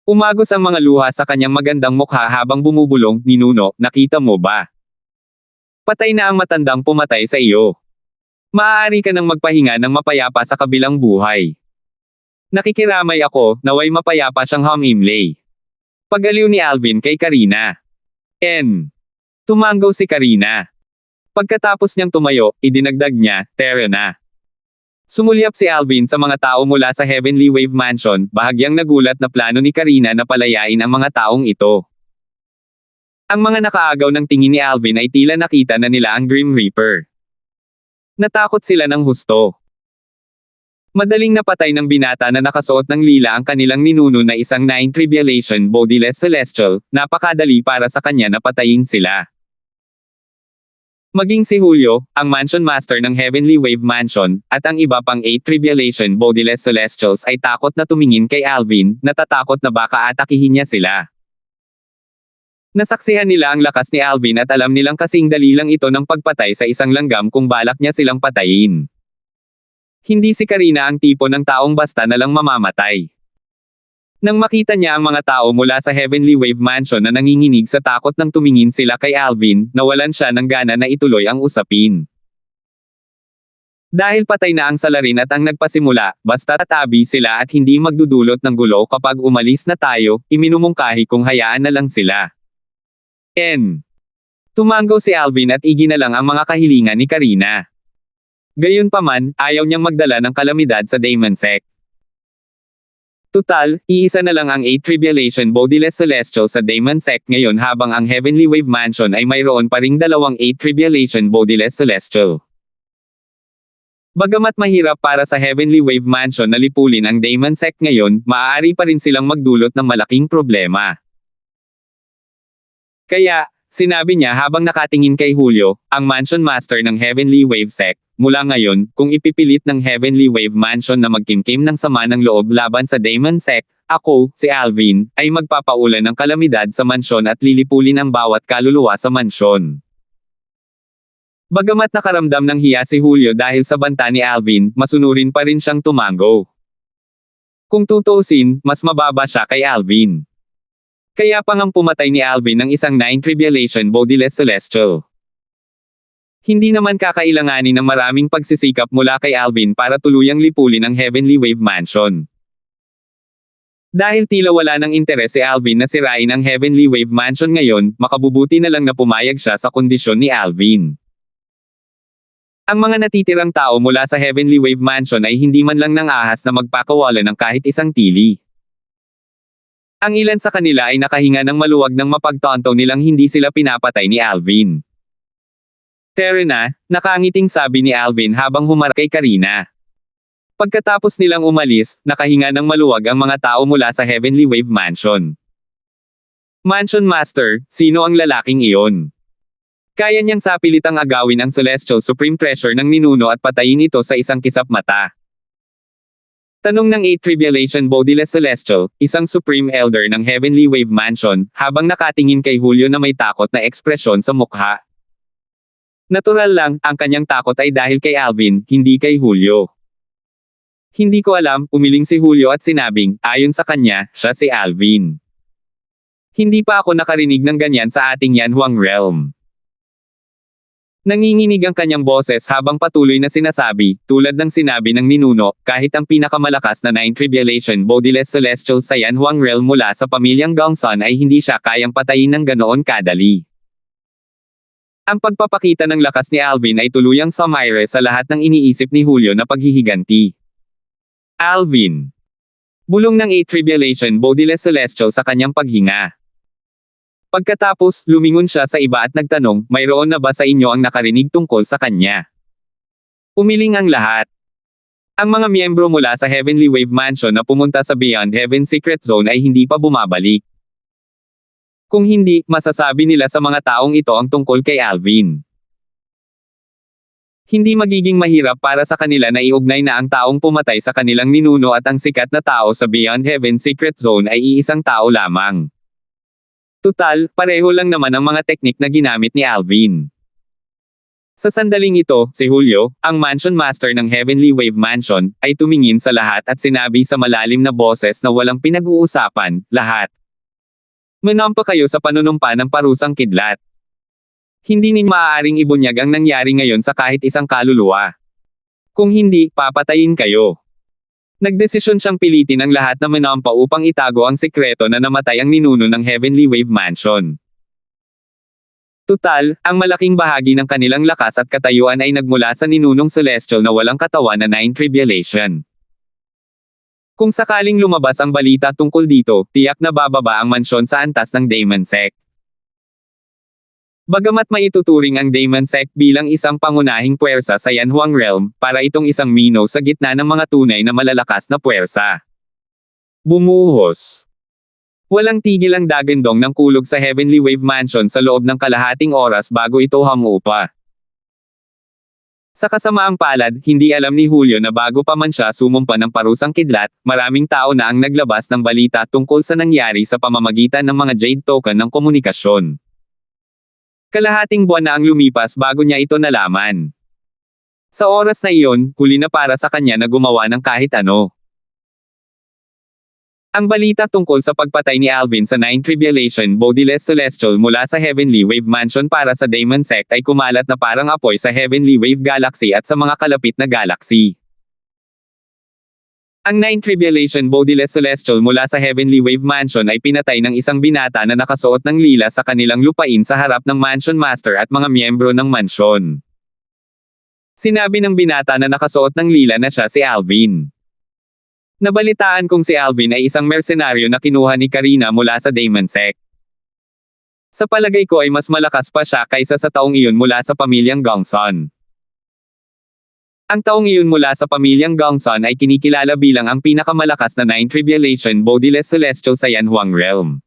Umagos ang mga luha sa kanyang magandang mukha habang bumubulong, "Ninuno, nakita mo ba? Patay na ang matandang pumatay sa iyo. Maaari ka nang magpahinga ng mapayapa sa kabilang buhay." Nakikiramay ako, naway mapayapa siyang humimlay. Pagaliw ni Alvin kay Karina. Tumanggaw si Karina. Pagkatapos niyang tumayo, idinagdag niya, "Tara na." Sumulyap si Alvin sa mga tao mula sa Heavenly Wave Mansion, bahagyang nagulat na plano ni Karina na palayain ang mga taong ito. Ang mga nakaagaw ng tingin ni Alvin ay tila nakita na nila ang Grim Reaper. Natakot sila ng husto. Madaling napatay ng binata na nakasuot ng lila ang kanilang ninuno na isang 9 Tribulation Bodiless Celestial, napakadali para sa kanya na patayin sila. Maging si Julio, ang Mansion Master ng Heavenly Wave Mansion, at ang iba pang 8 Tribulation Bodiless Celestials ay takot na tumingin kay Alvin, natatakot na baka atakihin niya sila. Nasaksihan nila ang lakas ni Alvin at alam nilang kasing dali lang ito ng pagpatay sa isang langgam kung balak niya silang patayin. Hindi si Karina ang tipo ng taong basta na lang mamamatay. Nang makita niya ang mga tao mula sa Heavenly Wave Mansion na nanginginig sa takot nang tumingin sila kay Alvin, nawalan siya ng gana na ituloy ang usapin. Dahil patay na ang salarin at ang nagpasimula, basta tatabi sila at hindi magdudulot ng gulo kapag umalis na tayo, iminumungkahi kung hayaan na lang sila. Tumanggaw si Alvin at iginalang ang mga kahilingan ni Karina. Gayunpaman, ayaw niyang magdala ng kalamidad sa Demon Sect. Tutal, iisa na lang ang 8 Tribulation Bodiless Celestial sa Demon Sect ngayon habang ang Heavenly Wave Mansion ay mayroon pa ring dalawang 8 Tribulation Bodiless Celestial. Bagamat mahirap para sa Heavenly Wave Mansion na lipulin ang Demon Sect ngayon, maaari pa rin silang magdulot ng malaking problema. Kaya, sinabi niya habang nakatingin kay Julio, ang Mansion Master ng Heavenly Wave Sect, mula ngayon, kung ipipilit ng Heavenly Wave Mansion na magkimkim ng sama ng loob laban sa Demon Sect, ako, si Alvin, ay magpapaulan ng kalamidad sa mansyon at lilipulin ang bawat kaluluwa sa mansyon. Bagamat nakaramdam ng hiya si Julio dahil sa banta ni Alvin, masunurin pa rin siyang tumanggo. Kung tutuusin, mas mababa siya kay Alvin. Kaya pa ngang pumatay ni Alvin ng isang 9 Tribulation Bodiless Celestial. Hindi naman kakailanganin ng maraming pagsisikap mula kay Alvin para tuluyang lipulin ang Heavenly Wave Mansion. Dahil tila wala ng interes si Alvin na sirain ang Heavenly Wave Mansion ngayon, makabubuti na lang na pumayag siya sa kondisyon ni Alvin. Ang mga natitirang tao mula sa Heavenly Wave Mansion ay hindi man lang nang ahas na magpakawala ng kahit isang tili. Ang ilan sa kanila ay nakahinga ng maluwag ng mapagtanto nilang hindi sila pinapatay ni Alvin. "Tara na," nakangiting sabi ni Alvin habang humarap kay Karina. Pagkatapos nilang umalis, nakahinga ng maluwag ang mga tao mula sa Heavenly Wave Mansion. "Mansion Master, sino ang lalaking iyon? Kaya niyang sapilitang agawin ang Celestial Supreme Treasure ng ninuno at patayin ito sa isang kisap mata?" Tanong ng 8 Tribulation Bodiless Celestial, isang Supreme Elder ng Heavenly Wave Mansion, habang nakatingin kay Julio na may takot na ekspresyon sa mukha. Natural lang, ang kanyang takot ay dahil kay Alvin, hindi kay Julio. "Hindi ko alam," umiling si Julio at sinabing, ayon sa kanya, siya si Alvin. "Hindi pa ako nakarinig ng ganyan sa ating Yanhuang Realm." Nanginginig ang kanyang boses habang patuloy na sinasabi, tulad ng sinabi ng ninuno, kahit ang pinakamalakas na 9 Tribulation Bodiless Celestial sa Yanhuang Realm mula sa pamilyang Gongsun ay hindi siya kayang patayin ng ganoon kadali. Ang pagpapakita ng lakas ni Alvin ay tuluyang sumaire sa lahat ng iniisip ni Julio na paghihiganti. "Alvin!" Bulong ng 8 Tribulation Bodiless Celestial sa kanyang paghinga. Pagkatapos, lumingon siya sa iba at nagtanong, mayroon na ba sa inyo ang nakarinig tungkol sa kanya? Umiling ang lahat. Ang mga miyembro mula sa Heavenly Wave Mansion na pumunta sa Beyond Heaven Secret Zone ay hindi pa bumabalik. Kung hindi, masasabi nila sa mga taong ito ang tungkol kay Alvin. Hindi magiging mahirap para sa kanila na iugnay na ang taong pumatay sa kanilang ninuno at ang sikat na tao sa Beyond Heaven Secret Zone ay iisang tao lamang. Tutal, pareho lang naman ang mga teknik na ginamit ni Alvin. Sa sandaling ito, si Julio, ang Mansion Master ng Heavenly Wave Mansion, ay tumingin sa lahat at sinabi sa malalim na boses na walang pinag-uusapan, lahat. Manampa kayo sa panunumpa ng parusang kidlat. Hindi ninyo maaaring ibunyag ang nangyari ngayon sa kahit isang kaluluwa. Kung hindi, papatayin kayo. Nagdesisyon siyang pilitin ang lahat na manampa upang itago ang sikreto na namatay ang ninuno ng Heavenly Wave Mansion. Tutal, ang malaking bahagi ng kanilang lakas at katayuan ay nagmula sa ninunong celestial na walang katawan na Nine Tribulation. Kung sakaling lumabas ang balita tungkol dito, tiyak na bababa ang mansyon sa antas ng Demon Sect. Bagamat maituturing ang Demon Sect bilang isang pangunahing puwersa sa Yanhuang Realm, para itong isang mino sa gitna ng mga tunay na malalakas na puwersa. Bumuhos. Walang tigil ang dagandong ng kulog sa Heavenly Wave Mansion sa loob ng kalahating oras bago ito hamupa. Sa kasamaang palad, hindi alam ni Julio na bago pa man siya sumumpa ng parusang kidlat, maraming tao na ang naglabas ng balita tungkol sa nangyari sa pamamagitan ng mga Jade Token ng komunikasyon. Kalahating buwan na ang lumipas bago niya ito nalaman. Sa oras na iyon, huli na para sa kanya na gumawa ng kahit ano. Ang balita tungkol sa pagpatay ni Alvin sa Nine Tribulation Bodiless Celestial mula sa Heavenly Wave Mansion para sa Demon Sect ay kumalat na parang apoy sa Heavenly Wave Galaxy at sa mga kalapit na galaxy. Ang Nine Tribulation Bodiless Celestial mula sa Heavenly Wave Mansion ay pinatay ng isang binata na nakasuot ng lila sa kanilang lupain sa harap ng Mansion Master at mga miyembro ng mansyon. Sinabi ng binata na nakasuot ng lila na siya si Alvin. Nabalitaan kong si Alvin ay isang mersenaryo na kinuha ni Karina mula sa Demon Sect. Sa palagay ko ay mas malakas pa siya kaysa sa taong iyon mula sa pamilyang Gongsun. Ang taong iyon mula sa pamilyang Gongsun ay kinikilala bilang ang pinakamalakas na Nine Tribulation Bodiless Celestial sa Yanhuang Realm.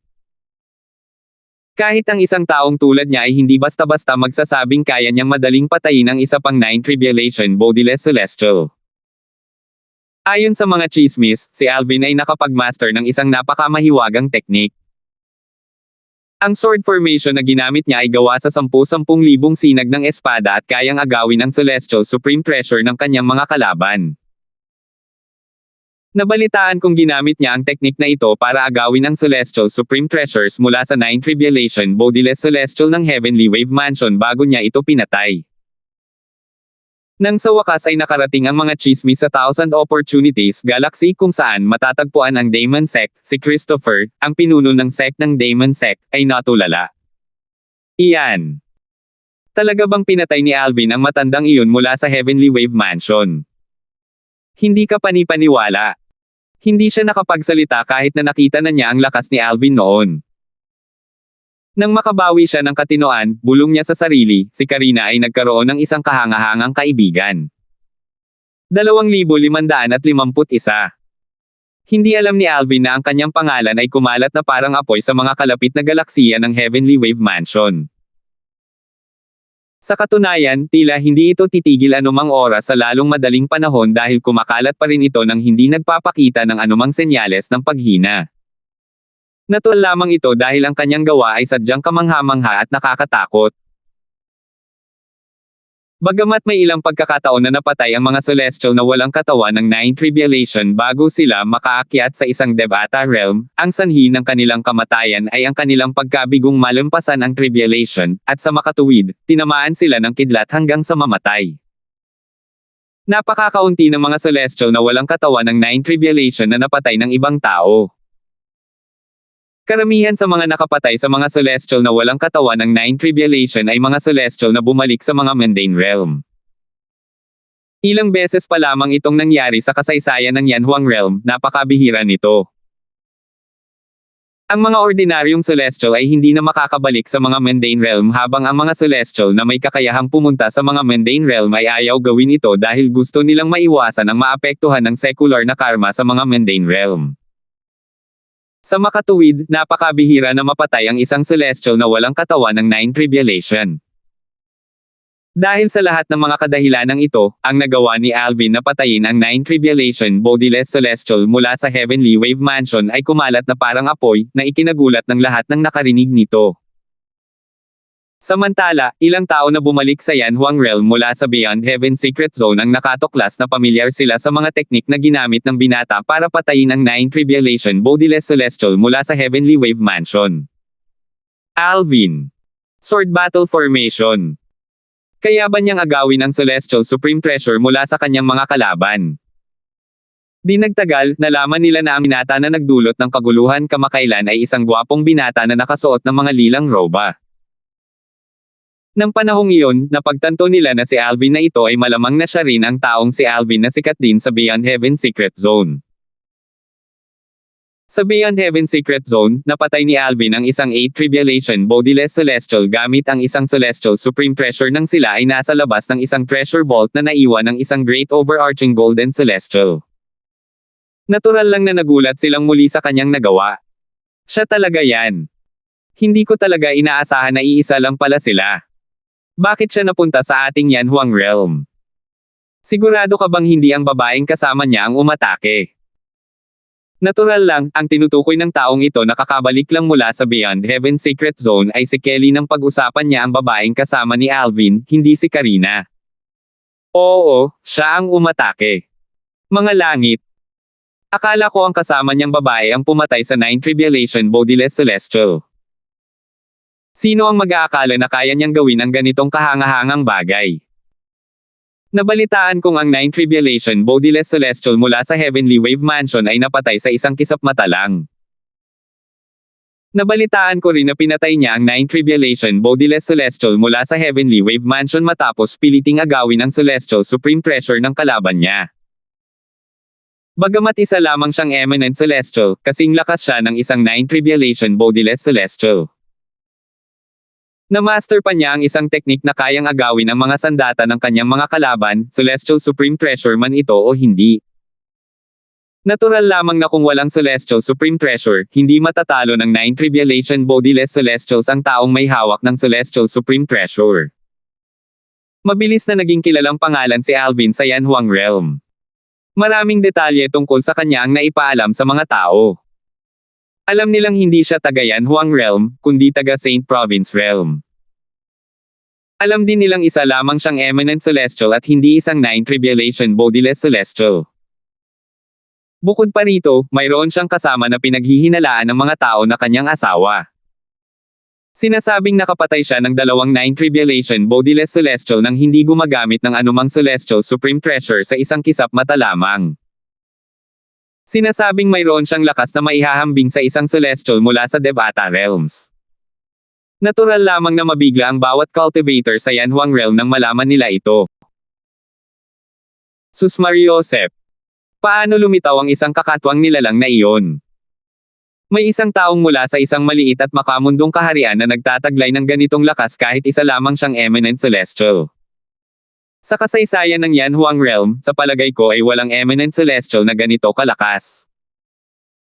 Kahit ang isang taong tulad niya ay hindi basta-basta magsasabing kaya niyang madaling patayin ang isa pang Nine Tribulation Bodiless Celestial. Ayon sa mga chismis, si Alvin ay nakapag-master ng isang napakamahiwagang teknik. Ang sword formation na ginamit niya ay gawa sa 10,000 sinag ng espada at kayang agawin ang Celestial Supreme Treasure ng kanyang mga kalaban. Nabalitaan kong ginamit niya ang teknik na ito para agawin ang Celestial Supreme Treasures mula sa Nine Tribulation Bodiless Celestial ng Heavenly Wave Mansion bago niya ito pinatay. Nang sa wakas ay nakarating ang mga chismis sa Thousand Opportunities Galaxy kung saan matatagpuan ang Demon Sect, si Christopher, ang pinuno ng sect ng Demon Sect, ay natulala. Iyan. Talaga bang pinatay ni Alvin ang matandang iyon mula sa Heavenly Wave Mansion? Hindi ka panipaniwala. Hindi siya nakapagsalita kahit na nakita na niya ang lakas ni Alvin noon. Nang makabawi siya ng katinoan, bulong niya sa sarili, si Karina ay nagkaroon ng isang kahangahangang kaibigan. 2,551. Hindi alam ni Alvin na ang kanyang pangalan ay kumalat na parang apoy sa mga kalapit na galaksiya ng Heavenly Wave Mansion. Sa katunayan, tila hindi ito titigil anumang oras sa lalong madaling panahon dahil kumakalat pa rin ito nang hindi nagpapakita ng anumang senyales ng paghina. Natural lamang ito dahil ang kanyang gawa ay sadyang kamangha-mangha at nakakatakot. Bagamat may ilang pagkakataon na napatay ang mga celestial na walang katawan ng Nine Tribulation bago sila makaakyat sa isang Devata realm, ang sanhi ng kanilang kamatayan ay ang kanilang pagkabigong malampasan ang Tribulation, at sa makatuwid, tinamaan sila ng kidlat hanggang sa mamatay. Napakakaunti ng mga celestial na walang katawan ng Nine Tribulation na napatay ng ibang tao. Karamihan sa mga nakapatay sa mga celestial na walang katawan ng Nine Tribulation ay mga celestial na bumalik sa mga mundane realm. Ilang beses pa lamang itong nangyari sa kasaysayan ng Yanhuang Realm, napakabihira nito. Ang mga ordinaryong celestial ay hindi na makakabalik sa mga mundane realm habang ang mga celestial na may kakayahang pumunta sa mga mundane realm ay ayaw gawin ito dahil gusto nilang maiwasan ang maapektuhan ng secular na karma sa mga mundane realm. Sa makatuwid, napakabihira na mapatay ang isang celestial na walang katawan ng Nine Tribulation. Dahil sa lahat ng mga kadahilanang ito, ang nagawa ni Alvin na patayin ang Nine Tribulation bodiless celestial mula sa Heavenly Wave Mansion ay kumalat na parang apoy na ikinagulat ng lahat ng nakarinig nito. Samantala, ilang tao na bumalik sa Yan Huang Realm mula sa Beyond Heaven Secret Zone ang nakatuklas na pamilyar sila sa mga teknik na ginamit ng binata para patayin ang Nine Tribulation bodiless celestial mula sa Heavenly Wave Mansion. Alvin. Sword Battle Formation. Kaya ba niyang agawin ang Celestial Supreme Treasure mula sa kanyang mga kalaban? Di nagtagal, nalaman nila na ang binata na nagdulot ng kaguluhan kamakailan ay isang gwapong binata na nakasuot ng mga lilang roba. Nang panahong iyon, napagtanto nila na si Alvin na ito ay malamang na siya rin ang taong si Alvin na sikat din sa Beyond Heaven Secret Zone. Sa Beyond Heaven Secret Zone, napatay ni Alvin ang isang 8 Tribulation bodiless celestial gamit ang isang Celestial Supreme Treasure nang sila ay nasa labas ng isang treasure vault na naiwan ng isang great overarching golden celestial. Natural lang na nagulat silang muli sa kanyang nagawa. Siya talaga yan. Hindi ko talaga inaasahan na iisa lang pala sila. Bakit siya napunta sa ating Yan Huang Realm? Sigurado ka bang hindi ang babaeng kasama niya ang umatake? Natural lang, ang tinutukoy ng taong ito na kakabalik lang mula sa Beyond Heaven Secret Zone ay si Kelly nang pag-usapan niya ang babaeng kasama ni Alvin, hindi si Karina. Oo, siya ang umatake. Mga langit. Akala ko ang kasama niyang babae ang pumatay sa Nine Tribulation bodiless celestial. Sino ang mag-aakala na kaya niyang gawin ang ganitong kahangahangang bagay? Nabalitaan kong ang Nine Tribulation bodiless celestial mula sa Heavenly Wave Mansion ay napatay sa isang kisap mata lang. Nabalitaan ko rin na pinatay niya ang Nine Tribulation bodiless celestial mula sa Heavenly Wave Mansion matapos piliting agawin ang Celestial Supreme Treasure ng kalaban niya. Bagamat isa lamang siyang eminent celestial, kasing lakas siya ng isang Nine Tribulation bodiless celestial. Na-master pa niya ang isang teknik na kayang agawin ang mga sandata ng kanyang mga kalaban, Celestial Supreme Treasure man ito o hindi. Natural lamang na kung walang Celestial Supreme Treasure, hindi matatalo ng Nine Tribulation bodiless celestials ang taong may hawak ng Celestial Supreme Treasure. Mabilis na naging kilalang pangalan si Alvin sa Yan Huang Realm. Maraming detalye tungkol sa kanya ang naipaalam sa mga tao. Alam nilang hindi siya taga Yan Huang Realm, kundi taga Saint Province Realm. Alam din nilang isa lamang siyang eminent celestial at hindi isang Nine Tribulation bodiless celestial. Bukod pa rito, mayroon siyang kasama na pinaghihinalaan ng mga tao na kanyang asawa. Sinasabing nakapatay siya ng dalawang Nine Tribulation bodiless celestial nang hindi gumagamit ng anumang Celestial Supreme Treasure sa isang kisap mata lamang. Sinasabing mayroon siyang lakas na maihahambing sa isang celestial mula sa Devata Realms. Natural lamang na mabigla ang bawat cultivator sa Yan Huang Realm nang malaman nila ito. Sus Mariosep. Paano lumitaw ang isang kakatwang nilalang na iyon? May isang taong mula sa isang maliit at makamundong kaharian na nagtataglay ng ganitong lakas kahit isa lamang siyang eminent celestial. Sa kasaysayan ng Yan Huang Realm, sa palagay ko ay walang eminent celestial na ganito kalakas.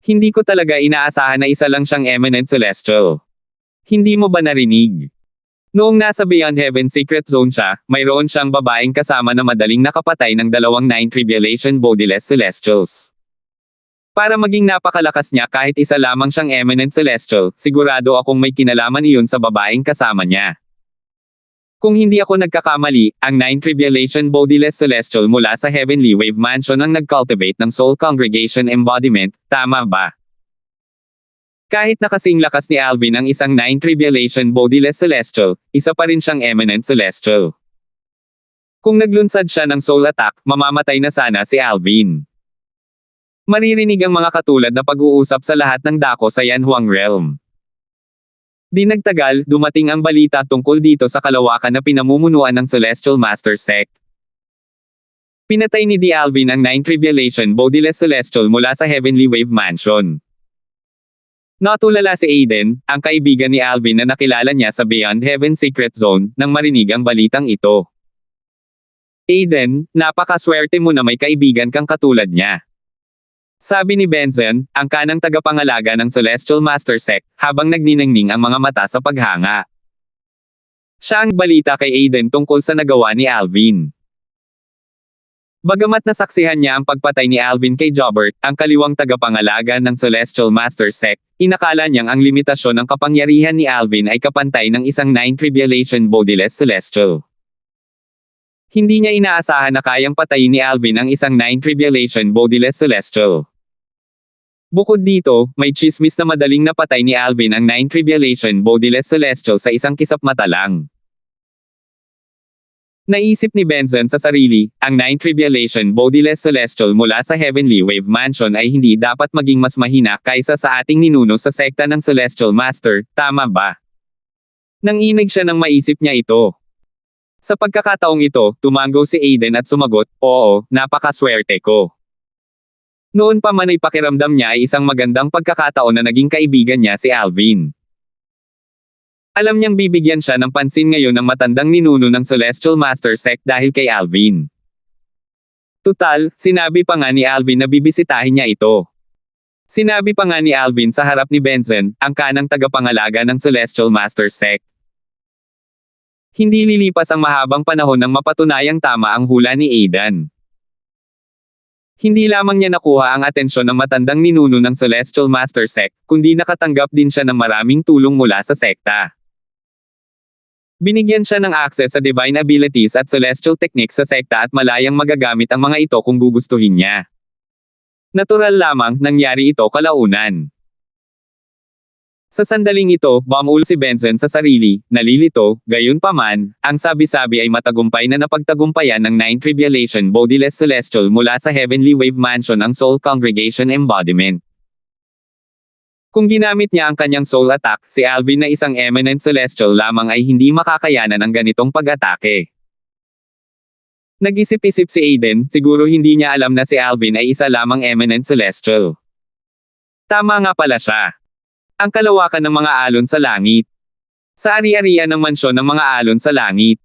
Hindi ko talaga inaasahan na isa lang siyang eminent celestial. Hindi mo ba narinig? Noong nasa Beyond Heaven Secret Zone siya, mayroon siyang babaeng kasama na madaling nakapatay ng dalawang Nine Tribulation bodiless celestials. Para maging napakalakas niya kahit isa lamang siyang eminent celestial, sigurado akong may kinalaman iyon sa babaeng kasama niya. Kung hindi ako nagkakamali, ang Nine Tribulation bodiless celestial mula sa Heavenly Wave Mansion ang nag-cultivate ng Soul Congregation Embodiment, tama ba? Kahit na kasing lakas ni Alvin ang isang Nine Tribulation bodiless celestial, isa pa rin siyang eminent celestial. Kung naglunsad siya ng soul attack, mamamatay na sana si Alvin. Maririnig ang mga katulad na pag-uusap sa lahat ng dako sa Yan Huang Realm. Di nagtagal, dumating ang balita tungkol dito sa kalawakan na pinamumunuan ng Celestial Master Sect. Pinatay ni D. Alvin ang Nine Tribulation bodiless celestial mula sa Heavenly Wave Mansion. Natulala si Aiden, ang kaibigan ni Alvin na nakilala niya sa Beyond Heaven Secret Zone, nang marinig ang balitang ito. Aiden, napakaswerte mo na may kaibigan kang katulad niya. Sabi ni Benson, ang kanang tagapangalaga ng Celestial Master Sect, habang nagniningning ang mga mata sa paghanga. Siya ang balita kay Aiden tungkol sa nagawa ni Alvin. Bagamat nasaksihan niya ang pagpatay ni Alvin kay Jobert, ang kaliwang tagapangalaga ng Celestial Master Sect, inakala niyang ang limitasyon ng kapangyarihan ni Alvin ay kapantay ng isang 9 Tribulation Bodiless Celestial. Hindi niya inaasahan na kayang patayin ni Alvin ang isang 9 Tribulation Bodiless Celestial. Bukod dito, may chismis na madaling napatay ni Alvin ang 9 Tribulation Bodiless Celestial sa isang kisap mata lang. Naisip ni Benson sa sarili, ang 9 Tribulation Bodiless Celestial mula sa Heavenly Wave Mansion ay hindi dapat maging mas mahina kaysa sa ating ninuno sa sekta ng Celestial Master, tama ba? Nanginig siya nang maisip niya ito. Sa pagkakataong ito, tumango si Aiden at sumagot, oo, napakaswerte ko. Noon pa man ay pakiramdam niya ay isang magandang pagkakataon na naging kaibigan niya si Alvin. Alam niyang bibigyan siya ng pansin ngayon ng matandang ninuno ng Celestial Master Sect dahil kay Alvin. Tutal, sinabi pa nga ni Alvin na bibisitahin niya ito. Sinabi pa nga ni Alvin sa harap ni Benson, ang kanang tagapangalaga ng Celestial Master Sect. Hindi lilipas ang mahabang panahon nang mapatunayang tama ang hula ni Aiden. Hindi lamang niya nakuha ang atensyon ng matandang ninuno ng Celestial Master Sect, kundi nakatanggap din siya ng maraming tulong mula sa sekta. Binigyan siya ng access sa divine abilities at celestial techniques sa sekta at malayang magagamit ang mga ito kung gugustuhin niya. Natural lamang, nangyari ito kalaunan. Sa sandaling ito, bumul si Benson sa sarili, nalilito, gayunpaman, ang sabi-sabi ay matagumpay na napagtagumpayan ng 9 Tribulation Bodiless Celestial mula sa Heavenly Wave Mansion ang Soul Congregation Embodiment. Kung ginamit niya ang kanyang soul attack, si Alvin na isang eminent celestial lamang ay hindi makakayanan ng ganitong pag-atake. Nag-isip-isip si Aiden, siguro hindi niya alam na si Alvin ay isa lamang eminent celestial. Tama nga pala siya. Ang kalawakan ng mga alon sa langit. Sa ari-arian ng mansyon ng mga alon sa langit.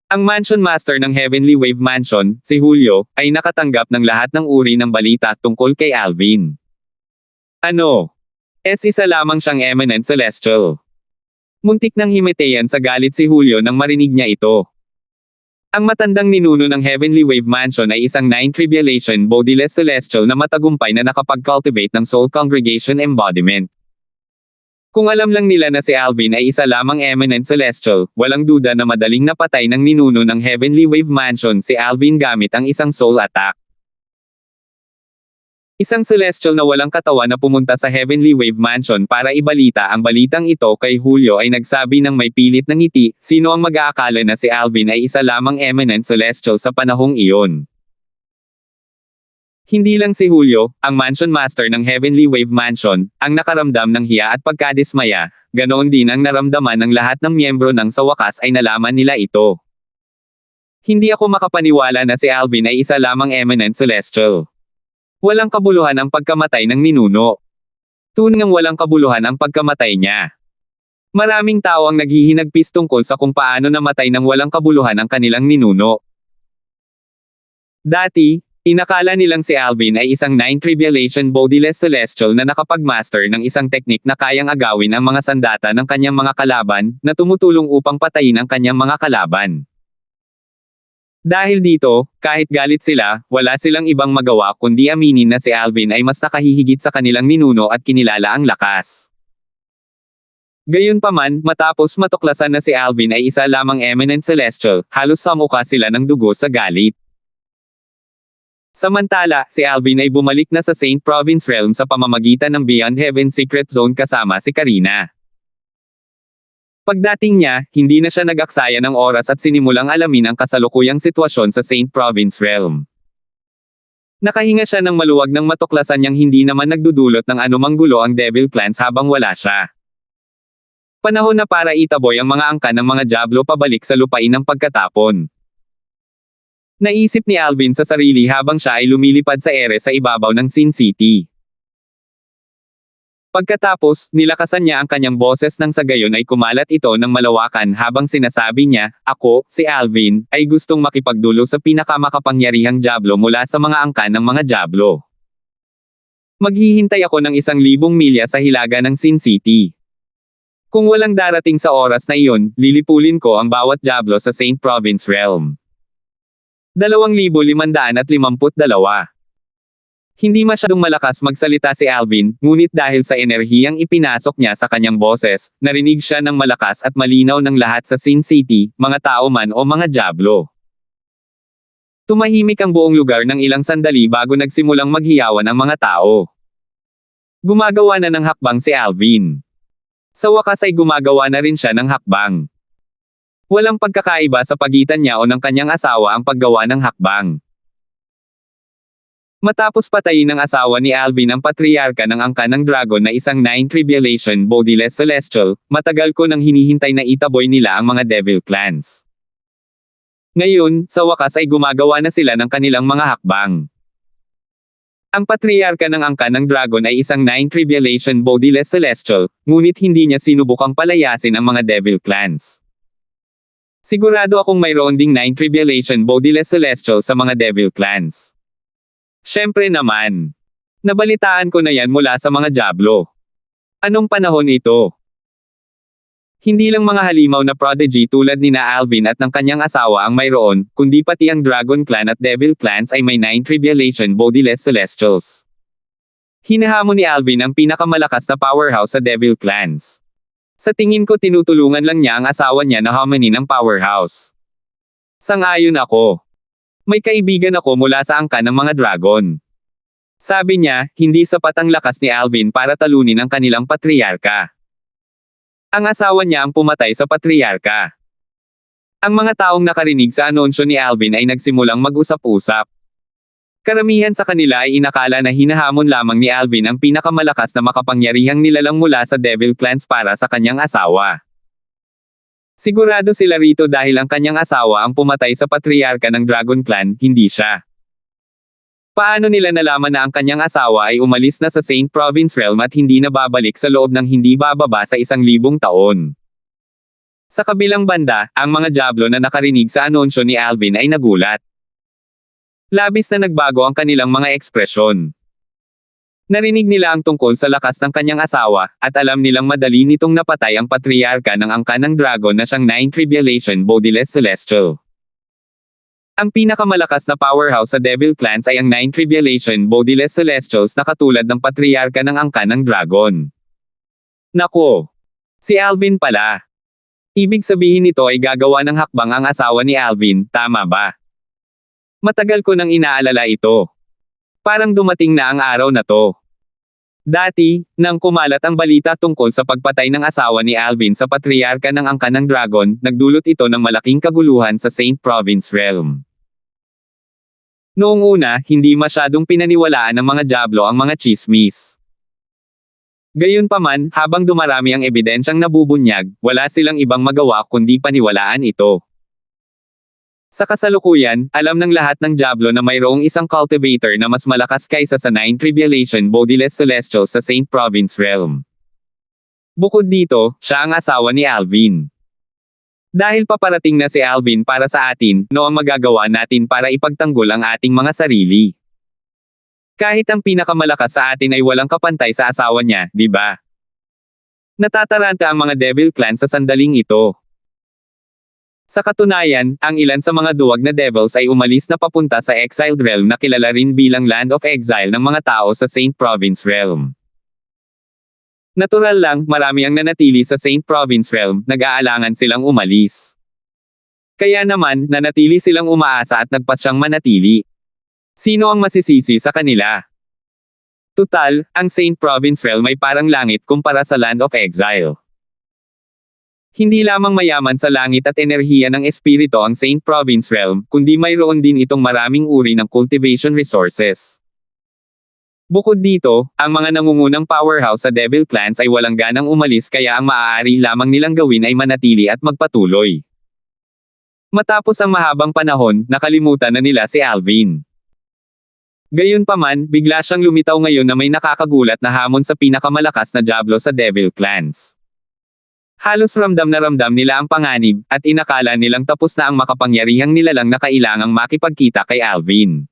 Ang Mansion Master ng Heavenly Wave Mansion, si Julio, ay nakatanggap ng lahat ng uri ng balita tungkol kay Alvin. Ano? Isa lamang siyang eminent celestial. Muntik nang himatayan sa galit si Julio nang marinig niya ito. Ang matandang ninuno ng Heavenly Wave Mansion ay isang 9 Tribulation Bodiless Celestial na matagumpay na nakapag-cultivate ng Soul Congregation Embodiment. Kung alam lang nila na si Alvin ay isa lamang eminent celestial, walang duda na madaling napatay ng ninuno ng Heavenly Wave Mansion si Alvin gamit ang isang soul attack. Isang celestial na walang katawan na pumunta sa Heavenly Wave Mansion para ibalita ang balitang ito kay Julio ay nagsabi ng may pilit na ngiti, sino ang mag-aakala na si Alvin ay isa lamang eminent celestial sa panahong iyon. Hindi lang si Julio, ang Mansion Master ng Heavenly Wave Mansion, ang nakaramdam ng hiya at pagkadismaya, ganoon din ang naramdaman ng lahat ng miyembro nang sa wakas ay nalaman nila ito. Hindi ako makapaniwala na si Alvin ay isa lamang eminent celestial. Walang kabuluhan ang pagkamatay ng ninuno. Tunang walang kabuluhan ang pagkamatay niya. Maraming tao ang naghihinagpis tungkol sa kung paano namatay ng walang kabuluhan ang kanilang ninuno. Dati, inakala nilang si Alvin ay isang 9 Tribulation Bodiless Celestial na nakapag-master ng isang teknik na kayang agawin ang mga sandata ng kanyang mga kalaban, na tumutulong upang patayin ang kanyang mga kalaban. Dahil dito, kahit galit sila, wala silang ibang magawa kundi aminin na si Alvin ay mas nakahihigit sa kanilang ninuno at kinilala ang lakas. Gayunpaman, matapos matuklasan na si Alvin ay isa lamang eminent celestial, halos samuka sila ng dugo sa galit. Samantala, si Alvin ay bumalik na sa Saint Province Realm sa pamamagitan ng Beyond Heaven Secret Zone kasama si Karina. Pagdating niya, hindi na siya nag-aksaya ng oras at sinimulang alamin ang kasalukuyang sitwasyon sa Saint Province Realm. Nakahinga siya ng maluwag nang matuklasan niyang hindi naman nagdudulot ng anumang gulo ang Devil Clans habang wala siya. Panahon na para itaboy ang mga angkan ng mga Diablo pabalik sa lupain ng pagkatapon. Naisip ni Alvin sa sarili habang siya ay lumilipad sa ere sa ibabaw ng Sin City. Pagkatapos, nilakasan niya ang kanyang boses nang sa gayon ay kumalat ito ng malawakan habang sinasabi niya, ako, si Alvin, ay gustong makipagdulo sa pinakamakapangyarihang Diablo mula sa mga angkan ng mga Diablo. Maghihintay ako ng 1,000 milya sa hilaga ng Sin City. Kung walang darating sa oras na iyon, lilipulin ko ang bawat Diablo sa Saint Province Realm. 2,552. Hindi masyadong malakas magsalita si Alvin, ngunit dahil sa enerhiyang ipinasok niya sa kanyang boses, narinig siya ng malakas at malinaw ng lahat sa Sin City, mga tao man o mga Diablo. Tumahimik ang buong lugar ng ilang sandali bago nagsimulang maghiyawan ang mga tao. Gumagawa na ng hakbang si Alvin. Sa wakas ay gumagawa na rin siya ng hakbang. Walang pagkakaiba sa pagitan niya o ng kanyang asawa ang paggawa ng hakbang. Matapos patayin ng asawa ni Alvin ang patriarka ng angka ng dragon na isang 9 Tribulation Bodiless Celestial, matagal ko nang hinihintay na itaboy nila ang mga Devil Clans. Ngayon, sa wakas ay gumagawa na sila ng kanilang mga hakbang. Ang patriarka ng angka ng dragon ay isang 9 Tribulation Bodiless Celestial, ngunit hindi niya sinubukang palayasin ang mga Devil Clans. Sigurado akong mayroon ding 9 Tribulation Bodiless Celestial sa mga Devil Clans. Siyempre naman. Nabalitaan ko na yan mula sa mga Diablo. Anong panahon ito? Hindi lang mga halimaw na prodigy tulad ni na Alvin at ng kanyang asawa ang mayroon, kundi pati ang Dragon Clan at Devil Clans ay may 9 Tribulation Bodiless Celestials. Hinahamon ni Alvin ang pinakamalakas na powerhouse sa Devil Clans. Sa tingin ko tinutulungan lang niya ang asawa niya na hamanin ang powerhouse. Sang-ayon ako. May kaibigan ako mula sa angkan ng mga dragon. Sabi niya, hindi sapat ang lakas ni Alvin para talunin ang kanilang patriarka. Ang asawa niya ang pumatay sa patriarka. Ang mga taong nakarinig sa anunsyo ni Alvin ay nagsimulang mag-usap-usap. Karamihan sa kanila ay inakala na hinahamon lamang ni Alvin ang pinakamalakas na makapangyarihang nilalang mula sa Devil Clans para sa kanyang asawa. Sigurado sila rito dahil ang kanyang asawa ang pumatay sa patriarka ng Dragon Clan, hindi siya. Paano nila nalaman na ang kanyang asawa ay umalis na sa Saint Province Realm at hindi na babalik sa loob ng hindi bababa sa 1,000 taon? Sa kabilang banda, ang mga Diablo na nakarinig sa anunsyo ni Alvin ay nagulat. Labis na nagbago ang kanilang mga ekspresyon. Narinig nila ang tungkol sa lakas ng kanyang asawa, at alam nilang madali nitong napatay ang patriarka ng angka ng dragon na siyang 9 Tribulation Bodiless Celestial. Ang pinakamalakas na powerhouse sa Devil Clans ay ang 9 Tribulation Bodiless Celestials na katulad ng patriarka ng angka ng dragon. Nako! Si Alvin pala. Ibig sabihin nito ay gagawa ng hakbang ang asawa ni Alvin, tama ba? Matagal ko nang inaalala ito. Parang dumating na ang araw na to. Dati, nang kumalat ang balita tungkol sa pagpatay ng asawa ni Alvin sa patriarka ng angka ng dragon, nagdulot ito ng malaking kaguluhan sa Saint Province Realm. Noong una, hindi masyadong pinaniwalaan ng mga Diablo ang mga chismis. Gayunpaman, habang dumarami ang ebidensyang nabubunyag, wala silang ibang magawa kundi paniwalaan ito. Sa kasalukuyan, alam ng lahat ng Diablo na mayroong isang cultivator na mas malakas kaysa sa 9 Tribulation Bodiless Celestial sa Saint Province Realm. Bukod dito, siya ang asawa ni Alvin. Dahil paparating na si Alvin para sa atin, ano ang magagawa natin para ipagtanggol ang ating mga sarili? Kahit ang pinakamalakas sa atin ay walang kapantay sa asawa niya, di ba? Natataranta ang mga Devil Clan sa sandaling ito. Sa katunayan, ang ilan sa mga duwag na devils ay umalis na papunta sa Exiled Realm na kilala rin bilang Land of Exile ng mga tao sa Saint Province Realm. Natural lang, marami ang nanatili sa Saint Province Realm, nag-aalangan silang umalis. Kaya naman, nanatili silang umaasa at nagpasyang manatili. Sino ang masisisi sa kanila? Tutal, ang Saint Province Realm ay parang langit kumpara sa Land of Exile. Hindi lamang mayaman sa langit at enerhiya ng espiritu ang Saint Province Realm, kundi mayroon din itong maraming uri ng cultivation resources. Bukod dito, ang mga nangungunang powerhouse sa Devil Clans ay walang ganang umalis kaya ang maaari lamang nilang gawin ay manatili at magpatuloy. Matapos ang mahabang panahon, nakalimutan na nila si Alvin. Gayunpaman, bigla siyang lumitaw ngayon na may nakakagulat na hamon sa pinakamalakas na Diablo sa Devil Clans. Halos ramdam na ramdam nila ang panganib, at inakala nilang tapos na ang makapangyarihang nilalang na kailangang makipagkita kay Alvin.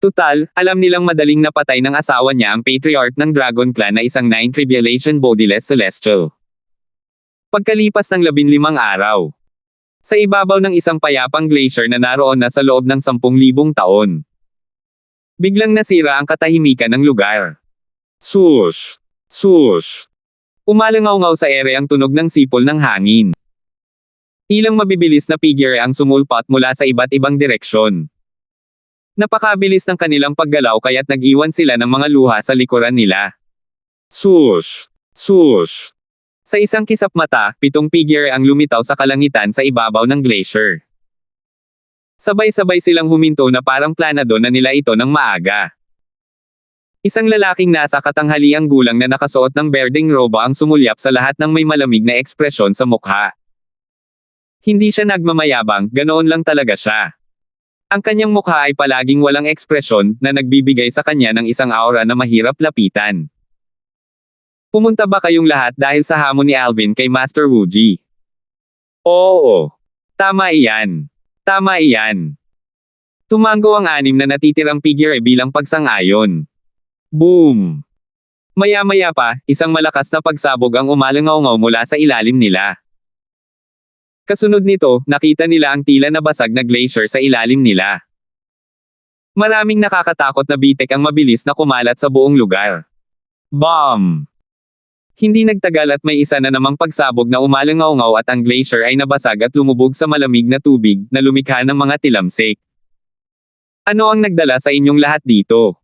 Tutal, alam nilang madaling napatay ng asawa niya ang Patriarch ng Dragon Clan na isang 9 Tribulation Bodiless Celestial. Pagkalipas ng 15 araw, sa ibabaw ng isang payapang glacier na naroon na sa loob ng 10,000 taon, biglang nasira ang katahimikan ng lugar. Swoosh! Swoosh! Umalangaw-ngaw sa ere ang tunog ng sipol ng hangin. Ilang mabibilis na figure ang sumulpot mula sa iba't ibang direksyon. Napakabilis ng kanilang paggalaw kaya't nag-iwan sila ng mga luha sa likuran nila. Swoosh! Swoosh! Sa isang kisap mata, 7 figure ang lumitaw sa kalangitan sa ibabaw ng glacier. Sabay-sabay silang huminto na parang planado na nila ito ng maaga. Isang lalaking nasa katanghaliang gulang na nakasuot ng berdeng roba ang sumulyap sa lahat ng may malamig na ekspresyon sa mukha. Hindi siya nagmamayabang, ganoon lang talaga siya. Ang kanyang mukha ay palaging walang ekspresyon na nagbibigay sa kanya ng isang aura na mahirap lapitan. Pumunta ba kayong lahat dahil sa hamon ni Alvin kay Master Wuji? Oo. Tama iyan. Tama iyan. Tumango ang 6 na natitirang figure bilang pagsang-ayon. Boom! Maya-maya pa, isang malakas na pagsabog ang umalangaw-ngaw mula sa ilalim nila. Kasunod nito, nakita nila ang tila na basag na glacier sa ilalim nila. Maraming nakakatakot na bitek ang mabilis na kumalat sa buong lugar. Bomb! Hindi nagtagal at may isa na namang pagsabog na umalangaw-ngaw at ang glacier ay nabasag at lumubog sa malamig na tubig na lumikha ng mga tilamsik. Ano ang nagdala sa inyong lahat dito?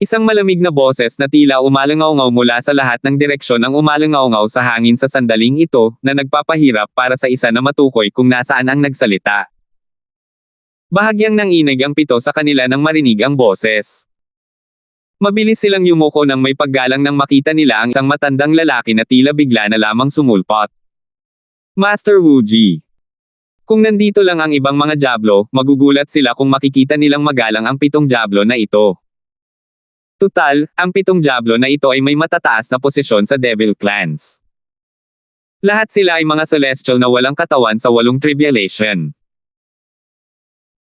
Isang malamig na boses na tila umalangaw-ngaw mula sa lahat ng direksyon ang umalangaw-ngaw sa hangin sa sandaling ito na nagpapahirap para sa isa na matukoy kung nasaan ang nagsalita. Bahagyang nanginig ang 7 sa kanila nang marinig ang boses. Mabilis silang yumuko nang may paggalang nang makita nila ang isang matandang lalaki na tila bigla na lamang sumulpot. Master Wuji. Kung nandito lang ang ibang mga Diablo, magugulat sila kung makikita nilang magalang ang 7 Diablo na ito. Tutal, ang 7 Diablo na ito ay may matataas na posisyon sa Devil Clans. Lahat sila ay mga celestial na walang katawan sa 8 tribulation.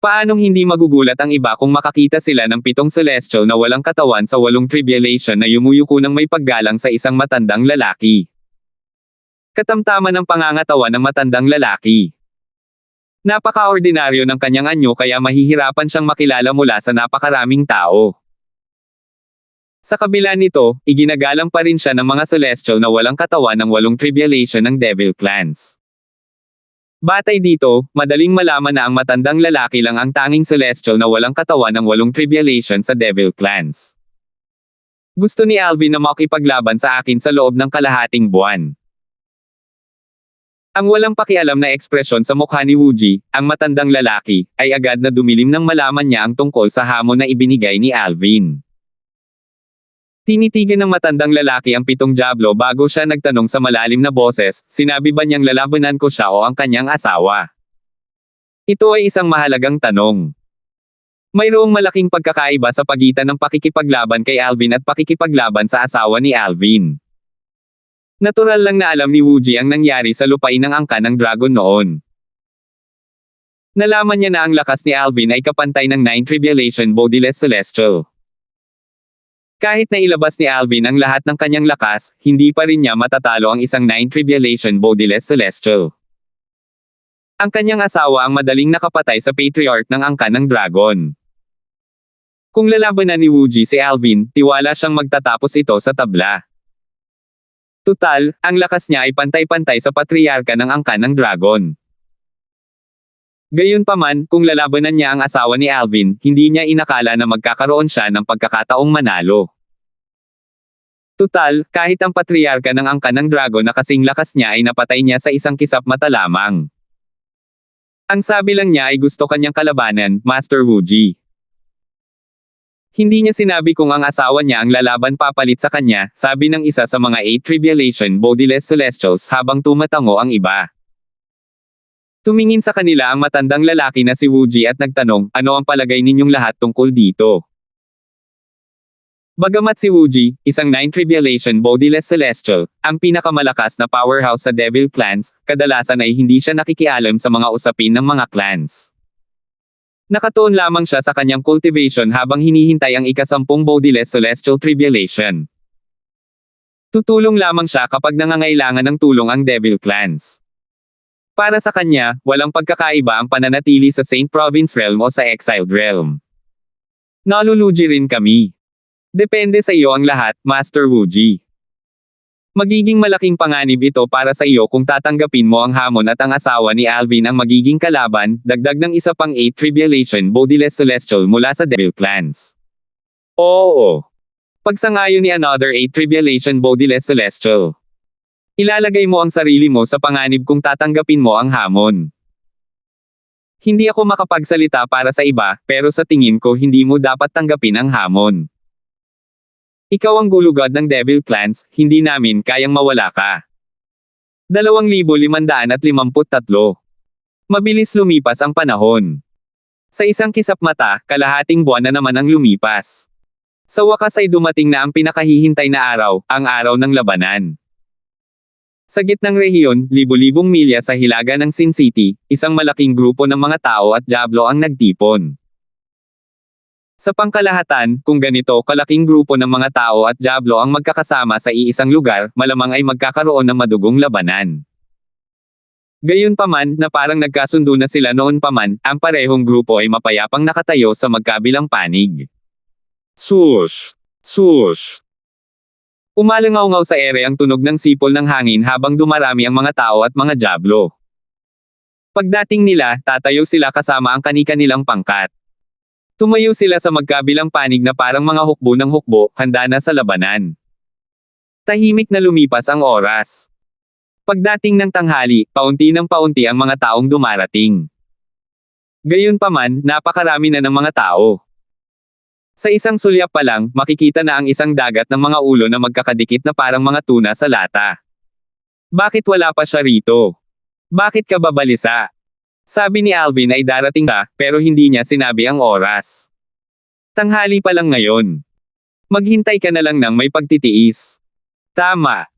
Paanong hindi magugulat ang iba kung makakita sila ng 7 celestial na walang katawan sa 8 tribulation na yumuyuko ng may paggalang sa isang matandang lalaki? Katamtaman ng pangangatawan ng matandang lalaki. Napaka-ordinaryo ng kanyang anyo kaya mahihirapan siyang makilala mula sa napakaraming tao. Sa kabila nito, iginagalang pa rin siya ng mga celestial na walang katawan ng 8 tribulation ng Devil Clans. Batay dito, madaling malaman na ang matandang lalaki lang ang tanging celestial na walang katawan ng 8 tribulation sa Devil Clans. Gusto ni Alvin na makipaglaban sa akin sa loob ng kalahating buwan. Ang walang pakialam na ekspresyon sa mukha ni Wuji, ang matandang lalaki, ay agad na dumilim nang malaman niya ang tungkol sa hamon na ibinigay ni Alvin. Tinitigan ng matandang lalaki ang 7 Diablo bago siya nagtanong sa malalim na boses, sinabi ba niyang lalabanan ko siya o ang kanyang asawa? Ito ay isang mahalagang tanong. Mayroong malaking pagkakaiba sa pagitan ng pakikipaglaban kay Alvin at pakikipaglaban sa asawa ni Alvin. Natural lang na alam ni Wuji ang nangyari sa lupain ng angkan ng dragon noon. Nalaman niya na ang lakas ni Alvin ay kapantay ng 9 tribulation bodiless celestial. Kahit na ilabas ni Alvin ang lahat ng kanyang lakas, hindi pa rin niya matatalo ang isang 9 tribulation bodiless celestial. Ang kanyang asawa ang madaling nakapatay sa Patriarch ng angkan ng dragon. Kung lalabanan ni Wuji si Alvin, tiwala siyang magtatapos ito sa tabla. Tutal, ang lakas niya ay pantay-pantay sa patriarka ng angkan ng dragon. Gayunpaman, kung lalabanan niya ang asawa ni Alvin, hindi niya inakala na magkakaroon siya ng pagkakataong manalo. Tutal, kahit ang patriarka ng angkan ng dragon na kasing lakas niya ay napatay niya sa isang kisap mata lamang. Ang sabi lang niya ay gusto kanyang kalabanan, Master Wuji. Hindi niya sinabi kung ang asawa niya ang lalaban papalit sa kanya, sabi ng isa sa mga 8 tribulation bodiless celestials habang tumatango ang iba. Tumingin sa kanila ang matandang lalaki na si Wuji at nagtanong, ano ang palagay ninyong lahat tungkol dito? Bagamat si Wuji, isang Nine Tribulation Bodiless Celestial, ang pinakamalakas na powerhouse sa Devil Clans, kadalasan ay hindi siya nakikialam sa mga usapin ng mga clans. Nakatuon lamang siya sa kanyang cultivation habang hinihintay ang ika-10 Bodiless Celestial Tribulation. Tutulong lamang siya kapag nangangailangan ng tulong ang Devil Clans. Para sa kanya, walang pagkakaiba ang pananatili sa Saint Province Realm o sa Exiled Realm. Nalulugi rin kami. Depende sa iyo ang lahat, Master Wuji. Magiging malaking panganib ito para sa iyo kung tatanggapin mo ang hamon at ang asawa ni Alvin ang magiging kalaban, dagdag ng isa pang 8 Tribulation Bodiless Celestial mula sa Devil Clans. Oo. Pagsangayon ni another 8 Tribulation Bodiless Celestial. Ilalagay mo ang sarili mo sa panganib kung tatanggapin mo ang hamon. Hindi ako makapagsalita para sa iba, pero sa tingin ko hindi mo dapat tanggapin ang hamon. Ikaw ang gulugad ng Devil Clans, hindi namin kayang mawala ka. 2,553. Mabilis lumipas ang panahon. Sa isang kisap mata, kalahating buwan na naman ang lumipas. Sa wakas ay dumating na ang pinakahihintay na araw, ang araw ng labanan. Sa gitnang rehiyon, libu-libong milya sa hilaga ng Sin City, isang malaking grupo ng mga tao at Diablo ang nagtipon. Sa pangkalahatan, kung ganito kalaking grupo ng mga tao at Diablo ang magkakasama sa iisang lugar, malamang ay magkakaroon ng madugong labanan. Gayunpaman, na parang nagkasundo na sila noon pa man, ang parehong grupo ay mapayapang nakatayo sa magkabilang panig. Swoosh! Swoosh! Umalangaw-ngaw sa ere ang tunog ng sipol ng hangin habang dumarami ang mga tao at mga Diablo. Pagdating nila, tatayo sila kasama ang kani-kanilang pangkat. Tumayo sila sa magkabilang panig na parang mga hukbo ng hukbo, handa na sa labanan. Tahimik na lumipas ang oras. Pagdating ng tanghali, paunti ng paunti ang mga taong dumarating. Gayunpaman, napakarami na ng mga tao. Sa isang sulyap pa lang, makikita na ang isang dagat ng mga ulo na magkakadikit na parang mga tuna sa lata. Bakit wala pa siya rito? Bakit ka babalisa? Sabi ni Alvin ay darating ka, pero hindi niya sinabi ang oras. Tanghali pa lang ngayon. Maghintay ka na lang ng may pagtitiis. Tama.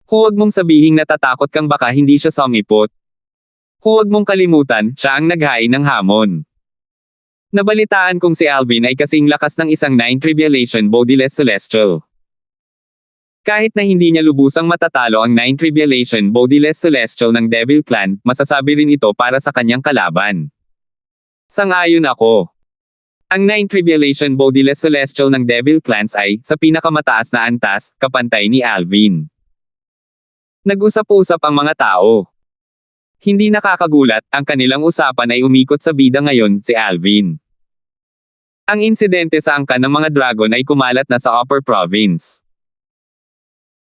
Huwag mong sabihing natatakot kang baka hindi siya sumipot. Huwag mong kalimutan, siya ang naghain ng hamon. Nabalitaan kong si Alvin ay kasing lakas ng isang Nine Tribulation Bodiless Celestial. Kahit na hindi niya lubusang matatalo ang Nine Tribulation Bodiless Celestial ng Devil Clan, masasabi rin ito para sa kanyang kalaban. Sang-ayon ako. Ang Nine Tribulation Bodiless Celestial ng Devil Clans ay, sa pinakamataas na antas, kapantay ni Alvin. Nag-usap-usap ang mga tao. Hindi nakakagulat, ang kanilang usapan ay umikot sa bida ngayon, si Alvin. Ang insidente sa angkan ng mga dragon ay kumalat na sa Upper Province.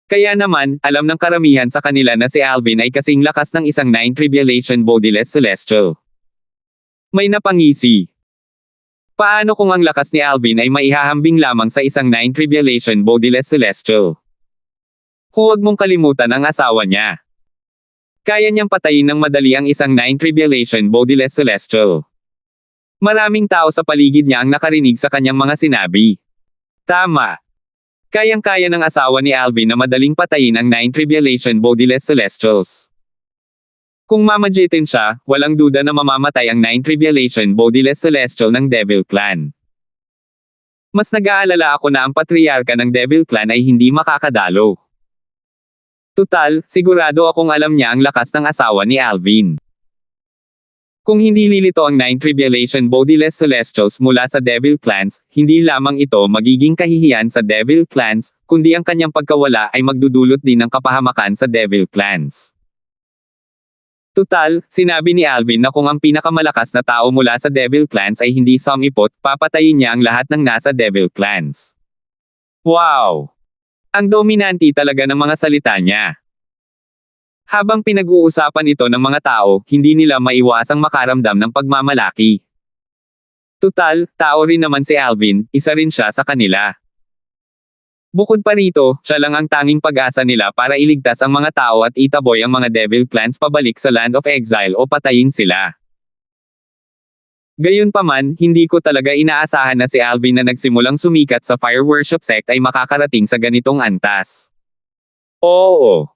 Kaya naman, alam ng karamihan sa kanila na si Alvin ay kasing lakas ng isang Nine Tribulation Bodiless Celestial. May napangisi. Paano kung ang lakas ni Alvin ay maihahambing lamang sa isang Nine Tribulation Bodiless Celestial? Huwag mong kalimutan ang asawa niya. Kaya niyang patayin ng madali ang isang Nine Tribulation Bodiless Celestial. Maraming tao sa paligid niya ang nakarinig sa kanyang mga sinabi. Tama. Kayang-kaya ng asawa ni Alvin na madaling patayin ang Nine Tribulation Bodiless Celestials. Kung mamagitin siya, walang duda na mamamatay ang Nine Tribulation Bodiless Celestial ng Devil Clan. Mas nag-aalala ako na ang patriarka ng Devil Clan ay hindi makakadalo. Tutal, sigurado akong alam niya ang lakas ng asawa ni Alvin. Kung hindi lilito ang Nine Tribulation Bodiless Celestials mula sa Devil Clans, hindi lamang ito magiging kahihiyan sa Devil Clans, kundi ang kanyang pagkawala ay magdudulot din ng kapahamakan sa Devil Clans. Tutal, sinabi ni Alvin na kung ang pinakamalakas na tao mula sa Devil Clans ay hindi sumipot, papatayin niya ang lahat ng nasa Devil Clans. Wow! Ang dominanti talaga ng mga salita niya. Habang pinag-uusapan ito ng mga tao, hindi nila maiwasang makaramdam ng pagmamalaki. Tutal, tao rin naman si Alvin, isa rin siya sa kanila. Bukod pa rito, siya lang ang tanging pag-asa nila para iligtas ang mga tao at itaboy ang mga devil clans pabalik sa Land of Exile o patayin sila. Gayunpaman, hindi ko talaga inaasahan na si Alvin na nagsimulang sumikat sa fire worship sect ay makakarating sa ganitong antas. Oo.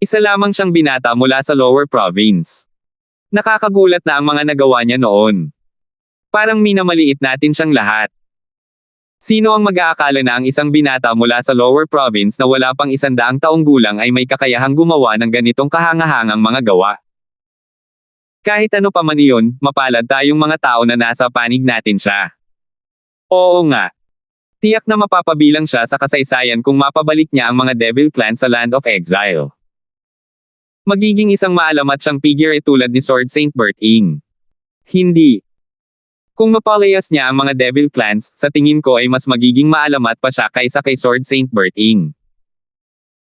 Isa lamang siyang binata mula sa lower province. Nakakagulat na ang mga nagawa niya noon. Parang minamaliit natin siyang lahat. Sino ang mag-aakala na ang isang binata mula sa lower province na wala pang 100 taong gulang ay may kakayahang gumawa ng ganitong kahangahangang mga gawa? Kahit ano pa man iyon, mapalad tayong mga tao na nasa panig natin siya. Oo nga. Tiyak na mapapabilang siya sa kasaysayan kung mapabalik niya ang mga devil clan sa Land of Exile. Magiging isang maalamat siyang figure tulad ni Sword Saint Berting. Hindi. Kung mapalayas niya ang mga devil clans, sa tingin ko ay mas magiging maalamat pa siya kaysa kay Sword Saint Berting.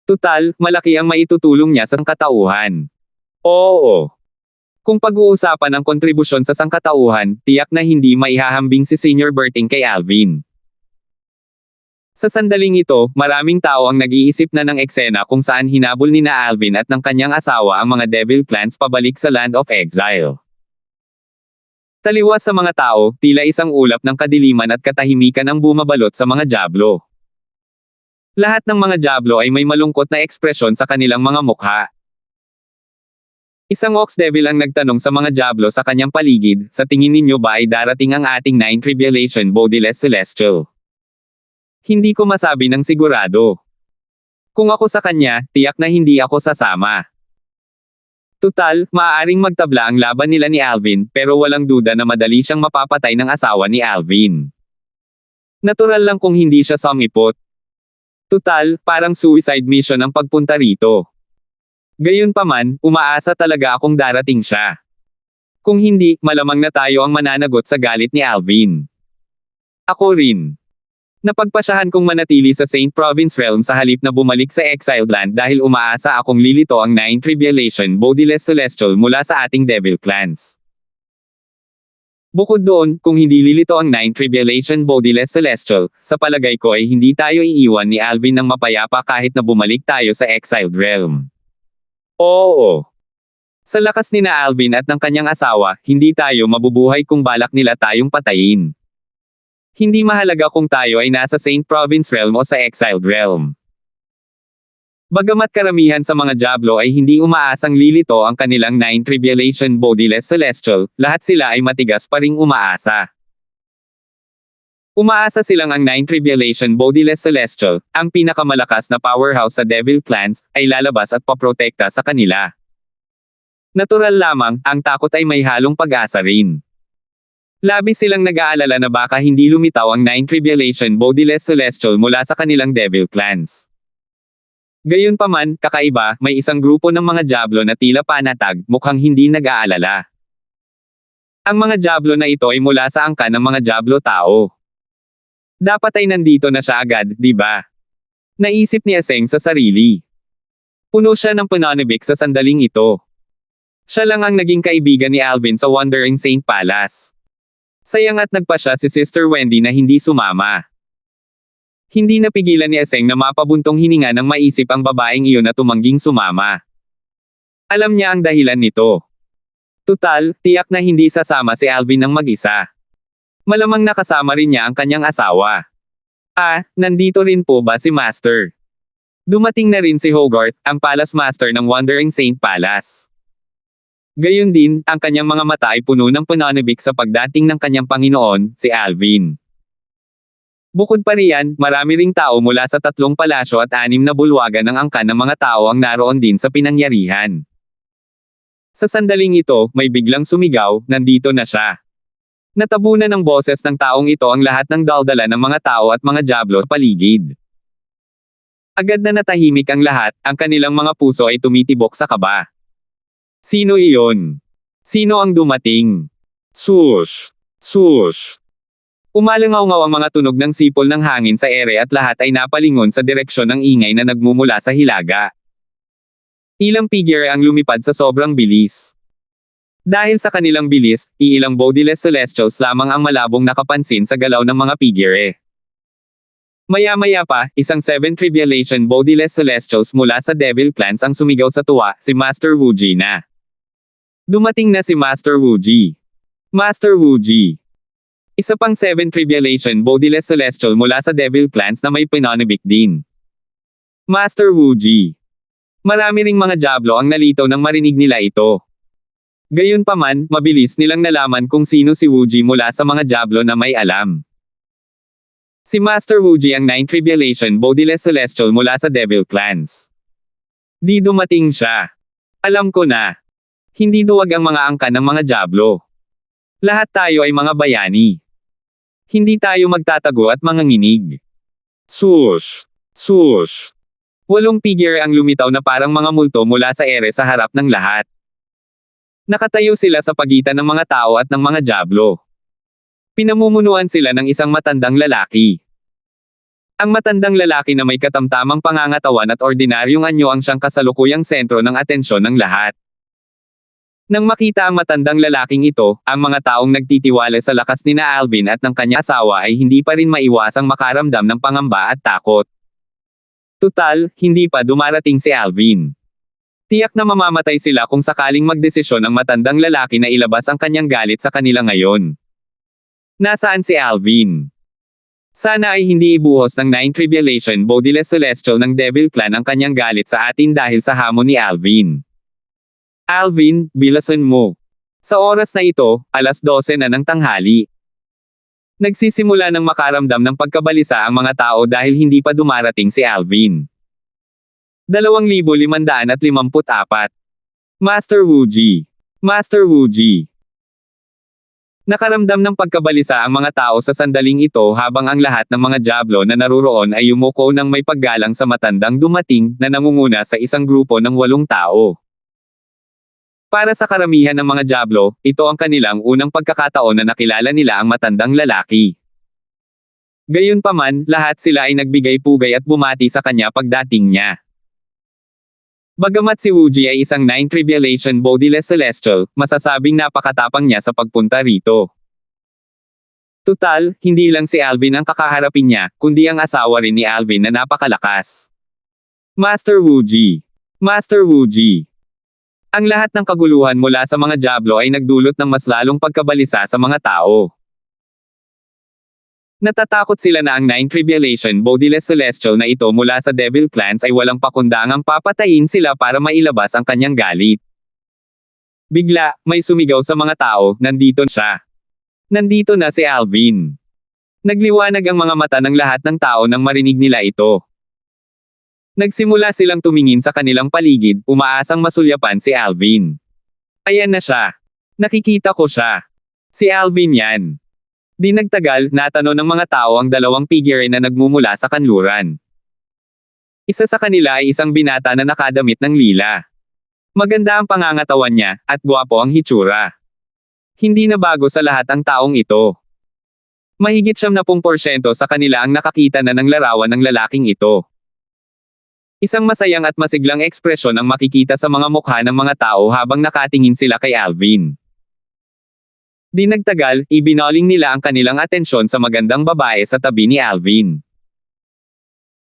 Tutal, malaki ang maitutulong niya sa sangkatauhan. Oo. Kung pag-uusapan ang kontribusyon sa sangkatauhan, tiyak na hindi maihahambing si Senior Berting kay Alvin. Sa sandaling ito, maraming tao ang nag-iisip na ng eksena kung saan hinabol ni na Alvin at ng kanyang asawa ang mga devil clans pabalik sa Land of Exile. Taliwas sa mga tao, tila isang ulap ng kadiliman at katahimikan ang bumabalot sa mga Diablo. Lahat ng mga Diablo ay may malungkot na ekspresyon sa kanilang mga mukha. Isang Ox Devil ang nagtanong sa mga Diablo sa kanyang paligid, sa tingin ninyo ba ay darating ang ating 9 Tribulation Bodiless Celestial? Hindi ko masabi ng sigurado. Kung ako sa kanya, tiyak na hindi ako sasama. Tutal, maaaring magtabla ang laban nila ni Alvin, pero walang duda na madali siyang mapapatay ng asawa ni Alvin. Natural lang kung hindi siya sumipot. Tutal, parang suicide mission ang pagpunta rito. Gayunpaman, umaasa talaga akong darating siya. Kung hindi, malamang na tayo ang mananagot sa galit ni Alvin. Ako rin. Napagpasyahan kong manatili sa Saint Province Realm sa halip na bumalik sa Exiled Land dahil umaasa akong lilito ang 9 Tribulation Bodiless Celestial mula sa ating Devil Clans. Bukod doon, kung hindi lilito ang 9 Tribulation Bodiless Celestial, sa palagay ko ay hindi tayo iiwan ni Alvin ng mapayapa kahit na bumalik tayo sa Exiled Realm. Oo. Sa lakas ni na Alvin at ng kanyang asawa, hindi tayo mabubuhay kung balak nila tayong patayin. Hindi mahalaga kung tayo ay nasa Saint Province Realm o sa Exiled Realm. Bagamat karamihan sa mga Diablo ay hindi umaasang lilito ang kanilang 9 Tribulation Bodiless Celestial, lahat sila ay matigas pa ring umaasa. Umaasa silang ang 9 Tribulation Bodiless Celestial, ang pinakamalakas na powerhouse sa Devil Clans, ay lalabas at paprotekta sa kanila. Natural lamang, ang takot ay may halong pag-asa rin. Labis silang nag-aalala na baka hindi lumitaw ang 9 Tribulation Bodiless Celestial mula sa kanilang Devil Clans. Gayunpaman, kakaiba, may isang grupo ng mga Diablo na tila panatag, mukhang hindi nag-aalala. Ang mga Diablo na ito ay mula sa angkan ng mga Diablo tao. Dapat ay nandito na siya agad, di ba? Naisip ni Aseng sa sarili. Puno siya ng pananabik sa sandaling ito. Siya lang ang naging kaibigan ni Alvin sa Wandering Saint Palace. Sayang at nagpa siya si Sister Wendy na hindi sumama. Hindi napigilan ni Aseng na mapabuntong hininga nang maisip ang babaeng iyon na tumangging sumama. Alam niya ang dahilan nito. Tutal, tiyak na hindi sasama si Alvin ng mag-isa. Malamang nakasama rin niya ang kanyang asawa. Ah, nandito rin po ba si Master? Dumating na rin si Hogarth, ang Palace Master ng Wandering Saint Palace. Gayun din, ang kanyang mga mata ay puno ng pananabik sa pagdating ng kanyang Panginoon, si Alvin. Bukod pa riyan, marami ring tao mula sa 3 palasyo at 6 na bulwagan ng angkan ng mga tao ang naroon din sa pinangyarihan. Sa sandaling ito, may biglang sumigaw, nandito na siya. Natabunan ng boses ng taong ito ang lahat ng daldala ng mga tao at mga Diablo sa paligid. Agad na natahimik ang lahat, ang kanilang mga puso ay tumitibok sa kaba. Sino iyon? Sino ang dumating? Swoosh! Swoosh! Umalangaw-ngaw ang mga tunog ng sipol ng hangin sa ere at lahat ay napalingon sa direksyon ng ingay na nagmumula sa hilaga. Ilang figure ang lumipad sa sobrang bilis. Dahil sa kanilang bilis, iilang Bodiless Celestials lamang ang malabong nakapansin sa galaw ng mga figure. Maya-maya pa, isang 7 Tribulation Bodiless Celestials mula sa Devil Clans ang sumigaw sa tuwa, si Master Wuji na. Dumating na si Master Wuji. Master Wuji. Isa pang 7 Tribulation Bodiless Celestial mula sa Devil Clans na may pinanibik din. Master Wuji. Marami ring mga Diablo ang nalitaw nang marinig nila ito. Gayunpaman, mabilis nilang nalaman kung sino si Wuji mula sa mga Diablo na may alam. Si Master Wuji ang 9 Tribulation Bodiless Celestial mula sa Devil Clans. Di dumating siya. Alam ko na. Hindi duwag ang mga angkan ng mga Diablo. Lahat tayo ay mga bayani. Hindi tayo magtatago at manganginig. Swoosh! Swoosh! 8 figure ang lumitaw na parang mga multo mula sa ere sa harap ng lahat. Nakatayo sila sa pagitan ng mga tao at ng mga Diablo. Pinamumunuan sila ng isang matandang lalaki. Ang matandang lalaki na may katamtamang pangangatawan at ordinaryong anyo ang siyang kasalukuyang sentro ng atensyon ng lahat. Nang makita ang matandang lalaking ito, ang mga taong nagtitiwala sa lakas ni na Alvin at ng kanyang asawa ay hindi pa rin maiwasang makaramdam ng pangamba at takot. Tutal, hindi pa dumarating si Alvin. Tiyak na mamamatay sila kung sakaling magdesisyon ang matandang lalaki na ilabas ang kanyang galit sa kanila ngayon. Nasaan si Alvin? Sana ay hindi ibuhos ng 9 Tribulation Bodiless Celestial ng Devil Clan ang kanyang galit sa atin dahil sa hamon ni Alvin. Alvin, bilasan mo. Sa oras na ito, 12:00 na ng tanghali. Nagsisimula ng makaramdam ng pagkabalisa ang mga tao dahil hindi pa dumarating si Alvin. 2,554. Master Wuji. Master Wuji. Nakaramdam ng pagkabalisa ang mga tao sa sandaling ito habang ang lahat ng mga Diablo na naruroon ay yumuko ng may paggalang sa matandang dumating na nangunguna sa isang grupo ng 8 tao. Para sa karamihan ng mga Diablo, ito ang kanilang unang pagkakataon na nakilala nila ang matandang lalaki. Gayunpaman, lahat sila ay nagbigay pugay at bumati sa kanya pagdating niya. Bagamat si Wuji ay isang 9 Tribulation Bodiless Celestial, masasabing napakatapang niya sa pagpunta rito. Tutal, hindi lang si Alvin ang kakaharapin niya, kundi ang asawa rin ni Alvin na napakalakas. Master Wuji. Master Wuji. Ang lahat ng kaguluhan mula sa mga Diablo ay nagdulot ng mas lalong pagkabalisa sa mga tao. Natatakot sila na ang 9 Tribulation Bodiless Celestial na ito mula sa Devil Clans ay walang pakundangang papatayin sila para mailabas ang kanyang galit. Bigla, may sumigaw sa mga tao, nandito siya. Nandito na si Alvin. Nagliwanag ang mga mata ng lahat ng tao nang marinig nila ito. Nagsimula silang tumingin sa kanilang paligid, umaasang masulyapan si Alvin. Ayan na siya. Nakikita ko siya. Si Alvin yan. Di nagtagal, natanong ng mga tao ang 2 figure na nagmumula sa kanluran. Isa sa kanila ay isang binata na nakadamit ng lila. Maganda ang pangangatawan niya, at gwapo ang hitsura. Hindi na bago sa lahat ang taong ito. Mahigit 70% sa kanila ang nakakita na ng larawan ng lalaking ito. Isang masayang at masiglang ekspresyon ang makikita sa mga mukha ng mga tao habang nakatingin sila kay Alvin. Di nagtagal, ibinaling nila ang kanilang atensyon sa magandang babae sa tabi ni Alvin.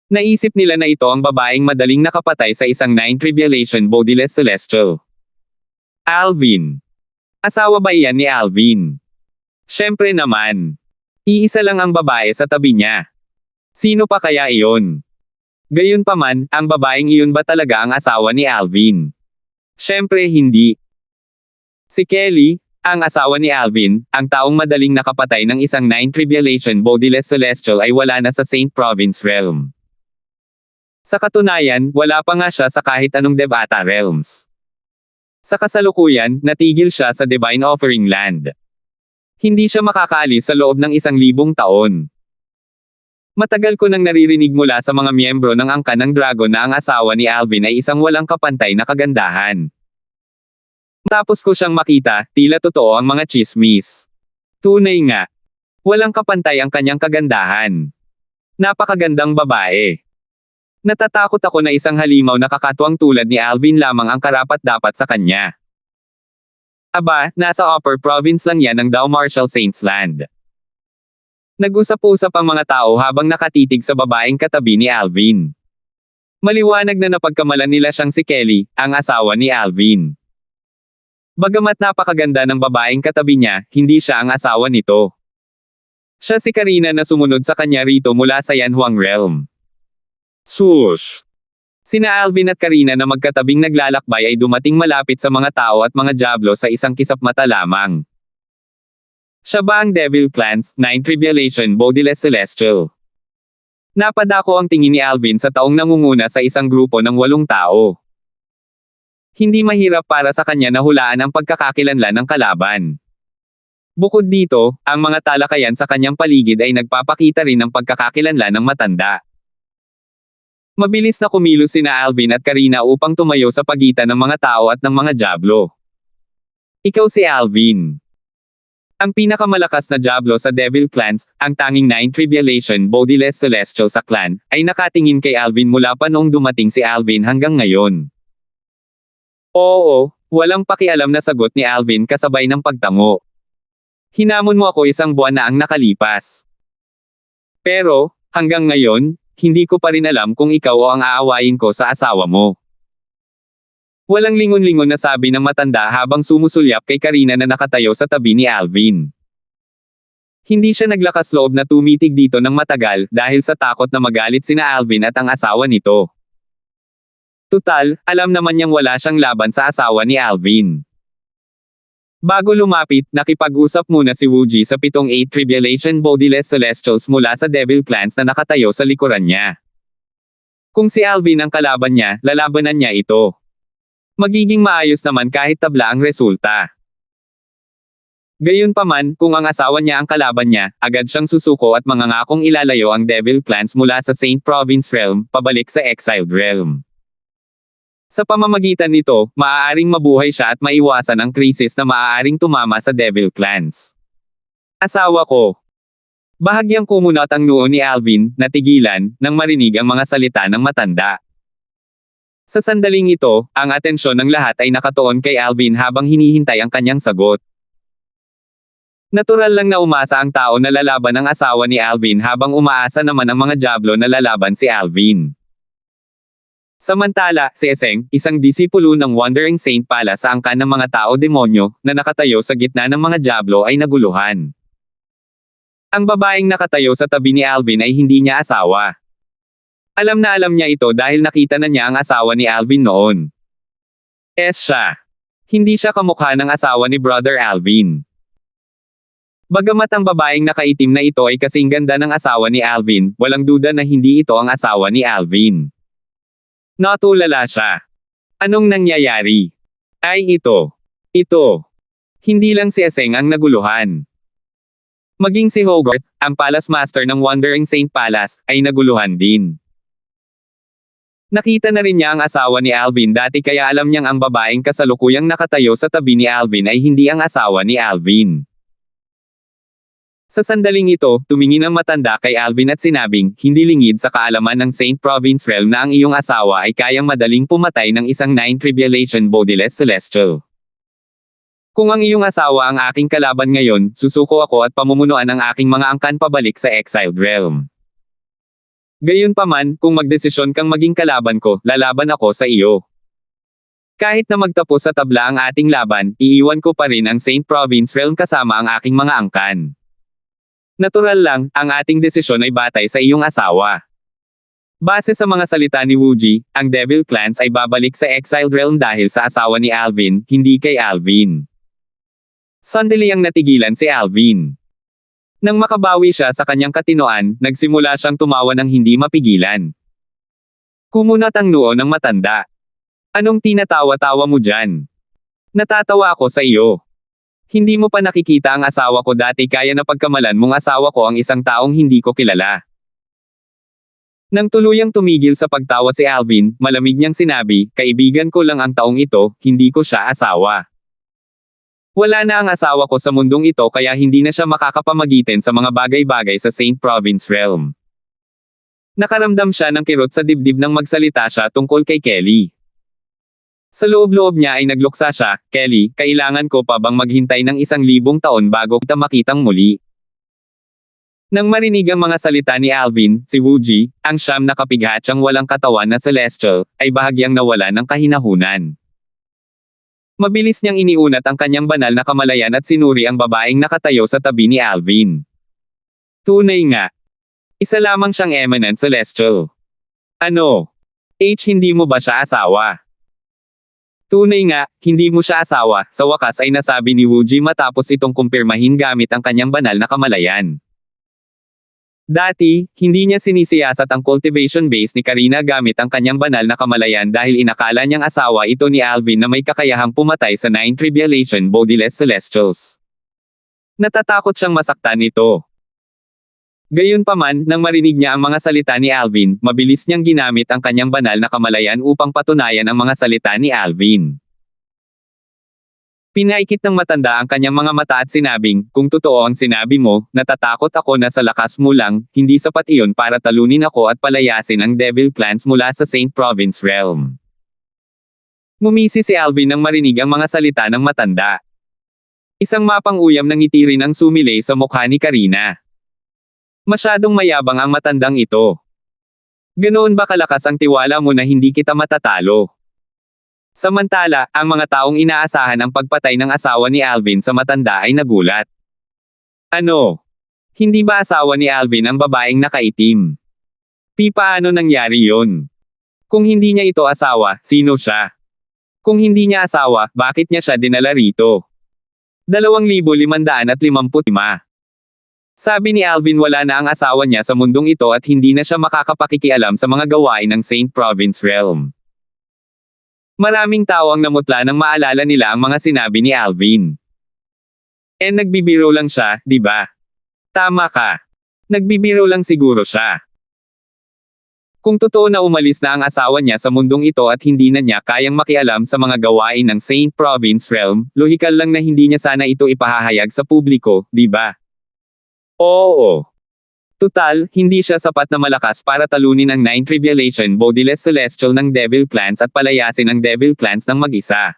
Naisip nila na ito ang babaeng madaling nakapatay sa isang 9 Tribulation Bodiless Celestial. Alvin. Asawa ba iyan ni Alvin? Siyempre naman. Iisa lang ang babae sa tabi niya. Sino pa kaya iyon? Gayunpaman, ang babaeng iyon ba talaga ang asawa ni Alvin? Siyempre hindi. Si Kelly, ang asawa ni Alvin, ang taong madaling nakapatay ng isang 9 Tribulation Bodiless Celestial ay wala na sa Saint Province Realm. Sa katunayan, wala pa nga siya sa kahit anong Devata Realms. Sa kasalukuyan, natigil siya sa Divine Offering Land. Hindi siya makakaalis sa loob ng 1,000 taon. Matagal ko nang naririnig mula sa mga miyembro ng angkan ng Dragon na ang asawa ni Alvin ay isang walang kapantay na kagandahan. Tapos ko siyang makita, tila totoo ang mga chismis. Tunay nga. Walang kapantay ang kanyang kagandahan. Napakagandang babae. Natatakot ako na isang halimaw na kakatuwang tulad ni Alvin lamang ang karapat-dapat sa kanya. Aba, nasa Upper Province lang yan ng Dao Marshall Saints Land. Nag-usap-usap ang mga tao habang nakatitig sa babaeng katabi ni Alvin. Maliwanag na napagkamalan nila siyang si Kelly, ang asawa ni Alvin. Bagamat napakaganda ng babaeng katabi niya, hindi siya ang asawa nito. Siya si Karina na sumunod sa kanya rito mula sa Yanhuang Realm. Swoosh! Sina Alvin at Karina na magkatabing naglalakbay ay dumating malapit sa mga tao at mga diablo sa isang kisap-mata lamang. Siya ba ang Devil Clans, 9 Tribulation Bodiless Celestial? Napadako ang tingin ni Alvin sa taong nangunguna sa isang grupo ng 8 tao. Hindi mahirap para sa kanya na hulaan ang pagkakakilanlan ng kalaban. Bukod dito, ang mga talakayan sa kanyang paligid ay nagpapakita rin ng pagkakakilanlan ng matanda. Mabilis na kumilos sina Alvin at Karina upang tumayo sa pagitan ng mga tao at ng mga diablo. Ikaw si Alvin. Ang pinakamalakas na diablo sa Devil Clans, ang tanging 9 Tribulation Bodiless Celestial sa clan, ay nakatingin kay Alvin mula pa noong dumating si Alvin hanggang ngayon. Oo, walang pakialam na sagot ni Alvin kasabay ng pagtango. Hinamon mo ako 1 buwan na ang nakalipas. Pero, hanggang ngayon, hindi ko pa rin alam kung ikaw o ang aawayin ko sa asawa mo. Walang lingon-lingon na sabi ng matanda habang sumusulyap kay Karina na nakatayo sa tabi ni Alvin. Hindi siya naglakas loob na tumitig dito ng matagal dahil sa takot na magalit sina Alvin at ang asawa nito. Tutal, alam naman niyang wala siyang laban sa asawa ni Alvin. Bago lumapit, nakipag-usap muna si Wooji sa 7 Tribulation Bodiless Celestials mula sa Devil Clans na nakatayo sa likuran niya. Kung si Alvin ang kalaban niya, lalabanan niya ito. Magiging maayos naman kahit tabla ang resulta. Gayunpaman, kung ang asawa niya ang kalaban niya, agad siyang susuko at mangangakong ilalayo ang Devil Clans mula sa Saint Province Realm, pabalik sa Exiled Realm. Sa pamamagitan nito, maaaring mabuhay siya at maiwasan ang krisis na maaaring tumama sa Devil Clans. Asawa ko. Bahagyang kumunat ang noo ni Alvin, natigilan, nang marinig ang mga salita ng matanda. Sa sandaling ito, ang atensyon ng lahat ay nakatuon kay Alvin habang hinihintay ang kanyang sagot. Natural lang na umasa ang tao na lalaban ang asawa ni Alvin habang umaasa naman ang mga diablo na lalaban si Alvin. Samantala, si Eseng, isang disipulo ng Wandering Saint pala sa angkan ng mga tao-demonyo, na nakatayo sa gitna ng mga diablo ay naguluhan. Ang babaeng nakatayo sa tabi ni Alvin ay hindi niya asawa. Alam na alam niya ito dahil nakita na niya ang asawa ni Alvin noon. Siya. Hindi siya kamukha ng asawa ni Brother Alvin. Bagamat ang babaeng nakaitim na ito ay kasing ganda ng asawa ni Alvin, walang duda na hindi ito ang asawa ni Alvin. Natulala siya. Anong nangyayari? Ay ito. Ito. Hindi lang si Eseng ang naguluhan. Maging si Hogarth, ang Palace Master ng Wandering Saint Palace, ay naguluhan din. Nakita na rin niya ang asawa ni Alvin dati kaya alam niyang ang babaeng kasalukuyang nakatayo sa tabi ni Alvin ay hindi ang asawa ni Alvin. Sa sandaling ito, tumingin ang matanda kay Alvin at sinabing, hindi lingid sa kaalaman ng Saint Province Realm na ang iyong asawa ay kayang madaling pumatay ng isang 9 Tribulation Bodiless Celestial. Kung ang iyong asawa ang aking kalaban ngayon, susuko ako at pamumunuan ang aking mga angkan pabalik sa Exiled Realm. Gayunpaman, kung magdesisyon kang maging kalaban ko, lalaban ako sa iyo. Kahit na magtapos sa tabla ang ating laban, iiwan ko pa rin ang Saint Province Realm kasama ang aking mga angkan. Natural lang, ang ating desisyon ay batay sa iyong asawa. Base sa mga salita ni Wooji, ang Devil Clans ay babalik sa Exiled Realm dahil sa asawa ni Alvin, hindi kay Alvin. Sandali ang natigilan si Alvin. Nang makabawi siya sa kanyang katinoan, nagsimula siyang tumawa ng hindi mapigilan. Kumunat ang noo ng matanda. Anong tinatawa-tawa mo dyan? Natatawa ako sa iyo. Hindi mo pa nakikita ang asawa ko dati kaya napagkamalan mong asawa ko ang isang taong hindi ko kilala. Nang tuluyang tumigil sa pagtawa si Alvin, malamig niyang sinabi, kaibigan ko lang ang taong ito, hindi ko siya asawa. Wala na ang asawa ko sa mundong ito kaya hindi na siya makakapamagitin sa mga bagay-bagay sa Saint Province Realm. Nakaramdam siya ng kirot sa dibdib nang magsalita siya tungkol kay Kelly. Sa loob-loob niya ay nagluksa siya, Kelly, kailangan ko pa bang maghintay ng 1,000 taon bago kita makitang muli? Nang marinig ang mga salita ni Alvin, si Wuji, ang siyam na kapighatsang walang katawan na celestial, ay bahagyang nawala ng kahinahunan. Mabilis niyang iniunat ang kanyang banal na kamalayan at sinuri ang babaeng nakatayo sa tabi ni Alvin. Tunay nga. Isa lamang siyang eminent celestial. Ano? Hindi mo ba siya asawa? Tunay nga, hindi mo siya asawa, sa wakas ay nasabi ni Wuji matapos itong kumpirmahin gamit ang kanyang banal na kamalayan. Dati, hindi niya sinisiyasat ang cultivation base ni Karina gamit ang kanyang banal na kamalayan dahil inakala niyang asawa ito ni Alvin na may kakayahang pumatay sa 9 Tribulation Bodiless Celestials. Natatakot siyang masaktan ito. Gayunpaman, nang marinig niya ang mga salita ni Alvin, mabilis niyang ginamit ang kanyang banal na kamalayan upang patunayan ang mga salita ni Alvin. Pinaikit ng matanda ang kanyang mga mata at sinabing, kung totoo ang sinabi mo, natatakot ako na sa lakas mo lang, hindi sapat iyon para talunin ako at palayasin ang devil clans mula sa Saint Province Realm. Ngumisi si Alvin nang marinig ang mga salita ng matanda. Isang mapang-uyam ng ngiti rin ang sumilay sa mukha ni Karina. Masyadong mayabang ang matandang ito. Ganoon ba kalakas ang tiwala mo na hindi kita matatalo? Samantala, ang mga taong inaasahan ang pagpatay ng asawa ni Alvin sa matanda ay nagulat. Ano? Hindi ba asawa ni Alvin ang babaeng nakaitim? Paano nangyari yon? Kung hindi niya ito asawa, sino siya? Kung hindi niya asawa, bakit niya siya dinala rito? 2,555. Sabi ni Alvin wala na ang asawa niya sa mundong ito at hindi na siya makakapakikialam sa mga gawain ng Saint Province Realm. Maraming tao ang namutla nang maalala nila ang mga sinabi ni Alvin. Nagbibiro lang siya, di ba? Tama ka. Nagbibiro lang siguro siya. Kung totoo na umalis na ang asawa niya sa mundong ito at hindi na niya kayang makialam sa mga gawain ng Saint Province Realm, lohikal lang na hindi niya sana ito ipahahayag sa publiko, di ba? Oo. Tutal, hindi siya sapat na malakas para talunin ang 9 Tribulation Bodiless Celestial ng Devil Clans at palayasin ang Devil Clans ng mag-isa.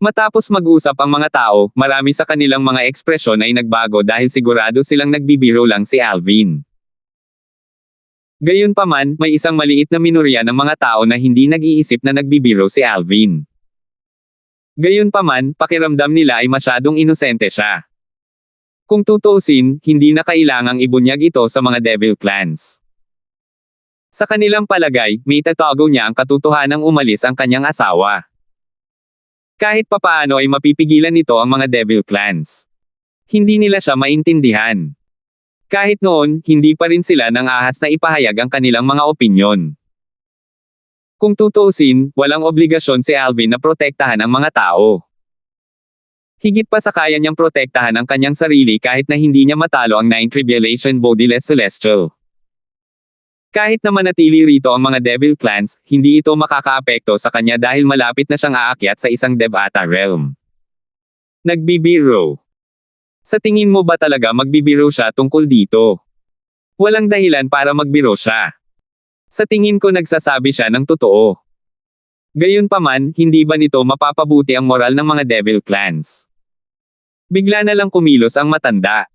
Matapos mag-usap ang mga tao, marami sa kanilang mga ekspresyon ay nagbago dahil sigurado silang nagbibiro lang si Alvin. Gayunpaman, may isang maliit na minorya ng mga tao na hindi nag-iisip na nagbibiro si Alvin. Gayunpaman, pakiramdam nila ay masyadong inosente siya. Kung tutuusin, hindi na kailangang ibunyag ito sa mga devil clans. Sa kanilang palagay, may tatago niya ang katotohanang umalis ang kanyang asawa. Kahit papaano ay mapipigilan nito ang mga devil clans. Hindi nila siya maintindihan. Kahit noon, hindi pa rin sila nang ahas na ipahayag ang kanilang mga opinyon. Kung tutuusin, walang obligasyon si Alvin na protektahan ang mga tao. Higit pa sa kaya niyang protektahan ang kanyang sarili kahit na hindi niya matalo ang 9 Tribulation Bodiless Celestial. Kahit na manatili rito ang mga devil clans, hindi ito makakaapekto sa kanya dahil malapit na siyang aakyat sa isang Devata realm. Nagbibiro. Sa tingin mo ba talaga magbibiro siya tungkol dito? Walang dahilan para magbiro siya. Sa tingin ko nagsasabi siya ng totoo. Gayunpaman, hindi ba nito mapapabuti ang moral ng mga devil clans? Bigla na lang kumilos ang matanda.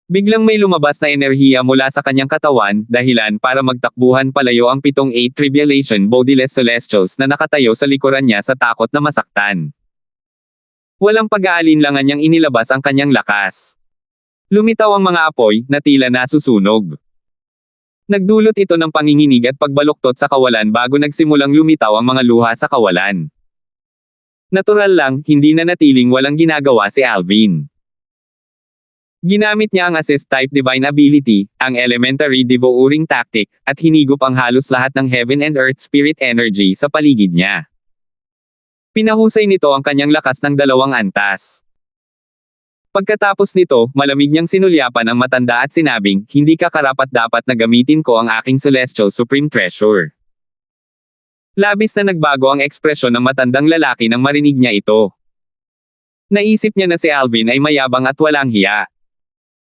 Biglang may lumabas na enerhiya mula sa kanyang katawan, dahilan para magtakbuhan palayo ang 7 Tribulation Bodiless Celestials na nakatayo sa likuran niya sa takot na masaktan. Walang pag-aalinlangan niyang inilabas ang kanyang lakas. Lumitaw ang mga apoy, na tila nasusunog. Nagdulot ito ng panginginig at pagbaluktot sa kawalan bago nagsimulang lumitaw ang mga luha sa kawalan. Natural lang, hindi na natiling walang ginagawa si Alvin. Ginamit niya ang Assist-type Divine Ability, ang Elementary Devouring Tactic, at hinigop ang halos lahat ng Heaven and Earth Spirit Energy sa paligid niya. Pinahusay nito ang kanyang lakas ng 2 antas. Pagkatapos nito, malamig niyang sinulyapan ang matanda at sinabing, hindi ka karapat-dapat na gamitin ko ang aking Celestial Supreme Treasure. Labis na nagbago ang ekspresyon ng matandang lalaki nang marinig niya ito. Naisip niya na si Alvin ay mayabang at walang hiya.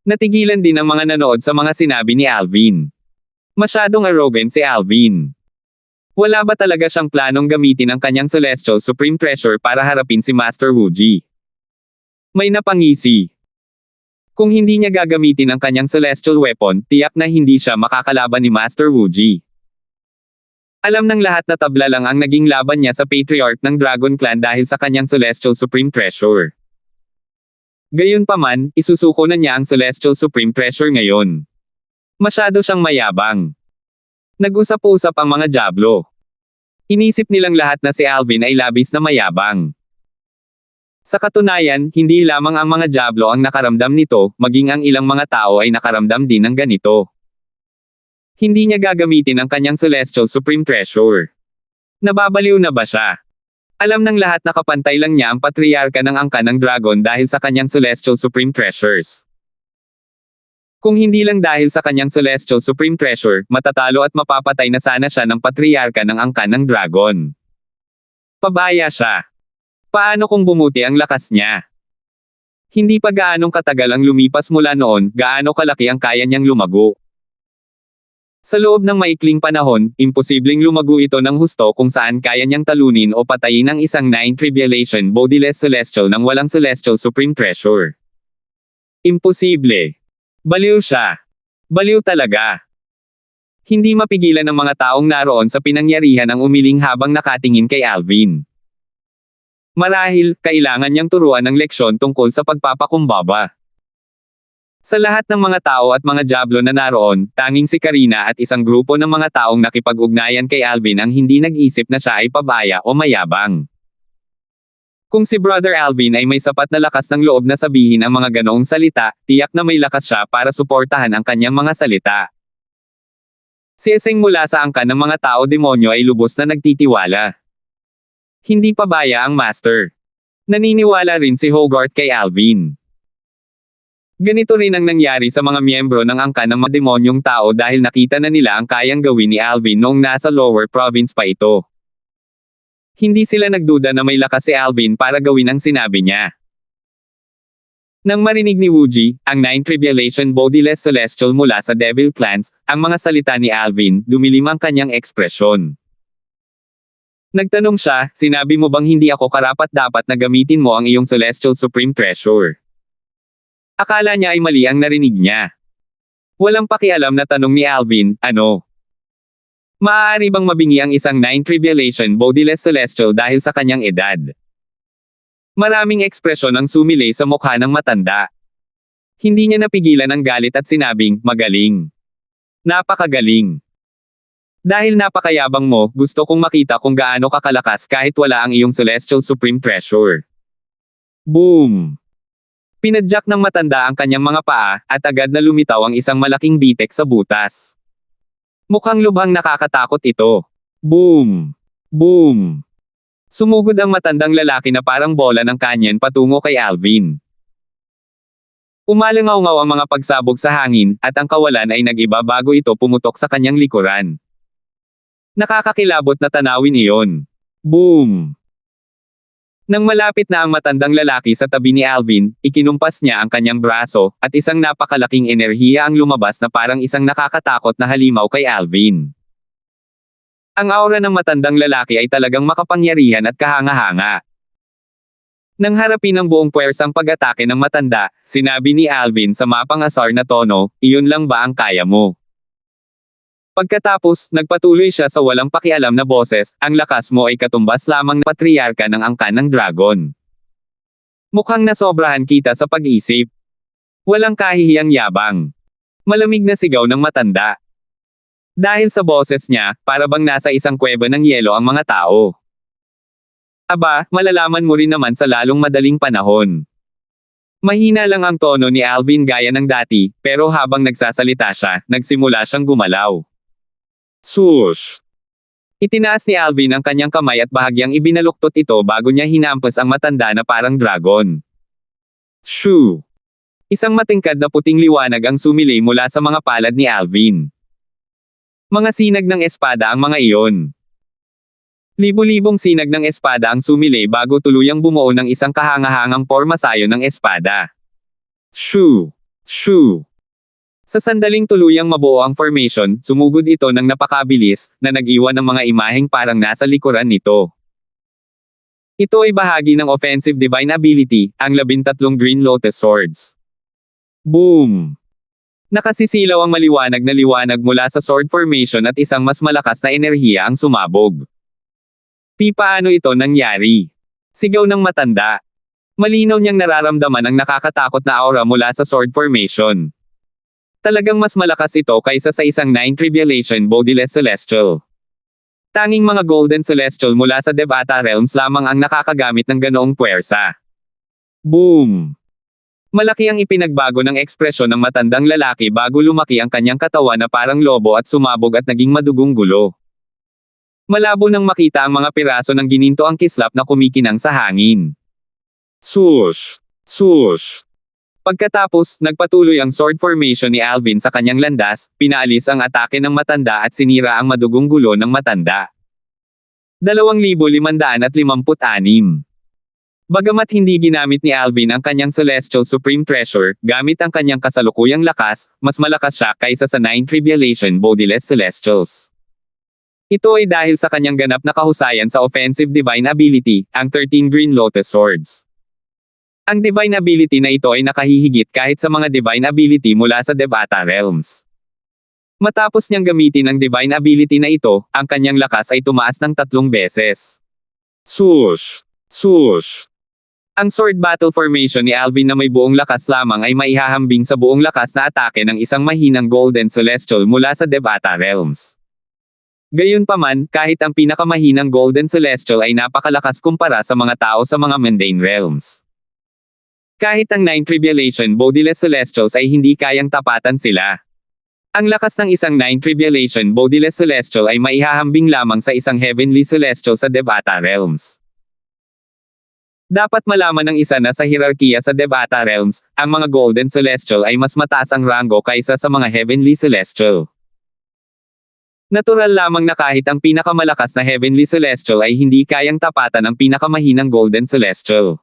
Natigilan din ang mga nanood sa mga sinabi ni Alvin. Masyadong arrogant si Alvin. Wala ba talaga siyang planong gamitin ang kanyang Celestial Supreme Treasure para harapin si Master Wuji? May napangisi. Kung hindi niya gagamitin ang kanyang celestial weapon, tiyak na hindi siya makakalaban ni Master Wuji. Alam ng lahat na tabla lang ang naging laban niya sa Patriarch ng Dragon Clan dahil sa kanyang Celestial Supreme Treasure. Gayunpaman, isusuko na niya ang Celestial Supreme Treasure ngayon. Masyado siyang mayabang. Nag-usap-usap ang mga Diablo. Inisip nilang lahat na si Alvin ay labis na mayabang. Sa katunayan, hindi lamang ang mga Diablo ang nakaramdam nito, maging ang ilang mga tao ay nakaramdam din ng ganito. Hindi niya gagamitin ang kanyang Celestial Supreme Treasure. Nababaliw na ba siya? Alam ng lahat na kapantay lang niya ang patriarka ng angkan ng dragon dahil sa kanyang Celestial Supreme Treasures. Kung hindi lang dahil sa kanyang Celestial Supreme Treasure, matatalo at mapapatay na sana siya ng patriarka ng angkan ng dragon. Pabaya siya. Paano kung bumuti ang lakas niya? Hindi pa gaanong katagal ang lumipas mula noon, gaano kalaki ang kaya niyang lumago. Sa loob ng maikling panahon, imposibleng lumago ito ng husto kung saan kaya niyang talunin o patayin ang isang 9 Tribulation Bodiless Celestial nang walang Celestial Supreme Treasure. Imposible. Baliw siya. Baliw talaga. Hindi mapigilan ng mga taong naroon sa pinangyarihan ang umiling habang nakatingin kay Alvin. Marahil, kailangan niyang turuan ng leksyon tungkol sa pagpapakumbaba. Sa lahat ng mga tao at mga Diablo na naroon, tanging si Karina at isang grupo ng mga taong nakipag-ugnayan kay Alvin ang hindi nag-isip na siya ay pabaya o mayabang. Kung si Brother Alvin ay may sapat na lakas ng loob na sabihin ang mga ganoong salita, tiyak na may lakas siya para suportahan ang kanyang mga salita. Si Eseng mula sa angkan ng mga tao demonyo ay lubos na nagtitiwala. Hindi pabaya ang Master. Naniniwala rin si Hogarth kay Alvin. Ganito rin ang nangyari sa mga miyembro ng angkan ng mga demonyong tao dahil nakita na nila ang kayang gawin ni Alvin noong nasa lower province pa ito. Hindi sila nagduda na may lakas si Alvin para gawin ang sinabi niya. Nang marinig ni Wuji, ang 9 Tribulation Bodiless Celestial mula sa Devil Clans, ang mga salita ni Alvin, dumilim ang kanyang ekspresyon. Nagtanong siya, sinabi mo bang hindi ako karapat-dapat na gamitin mo ang iyong Celestial Supreme Treasure? Akala niya ay mali ang narinig niya. Walang pakialam na tanong ni Alvin, ano? Maaari bang mabingi ang isang 9 Tribulation Bodiless Celestial dahil sa kanyang edad? Maraming ekspresyon ang sumilay sa mukha ng matanda. Hindi niya napigilan ang galit at sinabing, magaling. Napakagaling. Dahil napakayabang mo, gusto kong makita kung gaano kakalakas kahit wala ang iyong Celestial Supreme Treasure. Boom! Pinadyak ng matanda ang kanyang mga paa, at agad na lumitaw ang isang malaking bitek sa butas. Mukhang lubhang nakakatakot ito. Boom! Boom! Sumugod ang matandang lalaki na parang bola ng kanyen patungo kay Alvin. Umalangaw-ngaw ang mga pagsabog sa hangin, at ang kawalan ay nag-iba bago ito pumutok sa kanyang likuran. Nakakakilabot na tanawin iyon. Boom! Nang malapit na ang matandang lalaki sa tabi ni Alvin, ikinumpas niya ang kanyang braso, at isang napakalaking enerhiya ang lumabas na parang isang nakakatakot na halimaw kay Alvin. Ang aura ng matandang lalaki ay talagang makapangyarihan at kahanga-hanga. Nang harapin ang buong puwersang pag-atake ng matanda, sinabi ni Alvin sa mapang-asar na tono, iyon lang ba ang kaya mo? Pagkatapos, nagpatuloy siya sa walang pakialam na boses, ang lakas mo ay katumbas lamang ng patriarka ng angkan ng dragon. Mukhang nasobrahan kita sa pag-isip. Walang kahihiyang yabang. Malamig na sigaw ng matanda. Dahil sa boses niya, para bang nasa isang kuweba ng yelo ang mga tao. Aba, malalaman mo rin naman sa lalong madaling panahon. Mahina lang ang tono ni Alvin gaya ng dati, pero habang nagsasalita siya, nagsimula siyang gumalaw. Swoosh! Itinaas ni Alvin ang kanyang kamay at bahagyang ibinaluktot ito bago niya hinampas ang matanda na parang dragon. Shoo! Isang matingkad na puting liwanag ang sumilay mula sa mga palad ni Alvin. Mga sinag ng espada ang mga iyon. Libo-libong sinag ng espada ang sumilay bago tuluyang bumuo ng isang kahangahangang pormasayo ng espada. Shoo! Shoo! Sa sandaling tuluyang mabuo ang formation, sumugod ito ng napakabilis, na nag-iwan ng mga imaheng parang nasa likuran nito. Ito ay bahagi ng offensive divine ability, ang 13 Green Lotus Swords. Boom! Nakasisilaw ang maliwanag na liwanag mula sa sword formation at isang mas malakas na enerhiya ang sumabog. Paano ito nangyari? Sigaw ng matanda. Malinaw niyang nararamdaman ang nakakatakot na aura mula sa sword formation. Talagang mas malakas ito kaysa sa isang 9 Tribulation Bodiless Celestial. Tanging mga Golden Celestial mula sa Devata Realms lamang ang nakakagamit ng ganoong puwersa. Boom! Malaki ang ipinagbago ng ekspresyon ng matandang lalaki bago lumaki ang kanyang katawan na parang lobo at sumabog at naging madugong gulo. Malabo nang makita ang mga piraso ng gininto ang kislap na kumikinang sa hangin. Swoosh! Swoosh! Pagkatapos, nagpatuloy ang sword formation ni Alvin sa kanyang landas, pinaalis ang atake ng matanda at sinira ang madugong gulo ng matanda. 2,556. Bagamat hindi ginamit ni Alvin ang kanyang Celestial Supreme Treasure, gamit ang kanyang kasalukuyang lakas, mas malakas siya kaysa sa 9 Tribulation Bodiless Celestials. Ito ay dahil sa kanyang ganap na kahusayan sa Offensive Divine Ability, ang 13 Green Lotus Swords. Ang divine ability na ito ay nakahihigit kahit sa mga divine ability mula sa Devata Realms. Matapos niyang gamitin ang divine ability na ito, ang kanyang lakas ay tumaas ng 3 beses. Swoosh! Swoosh! Ang sword battle formation ni Alvin na may buong lakas lamang ay maihahambing sa buong lakas na atake ng isang mahinang Golden Celestial mula sa Devata Realms. Gayunpaman, kahit ang pinakamahinang Golden Celestial ay napakalakas kumpara sa mga tao sa mga mundane realms. Kahit ang 9 Tribulation Bodiless Celestials ay hindi kayang tapatan sila. Ang lakas ng isang 9 Tribulation Bodiless Celestial ay maihahambing lamang sa isang Heavenly Celestial sa Devata Realms. Dapat malaman ng isa na sa hierarkiya sa Devata Realms, ang mga Golden Celestial ay mas mataas ang rango kaysa sa mga Heavenly Celestial. Natural lamang na kahit ang pinakamalakas na Heavenly Celestial ay hindi kayang tapatan ang pinakamahinang Golden Celestial.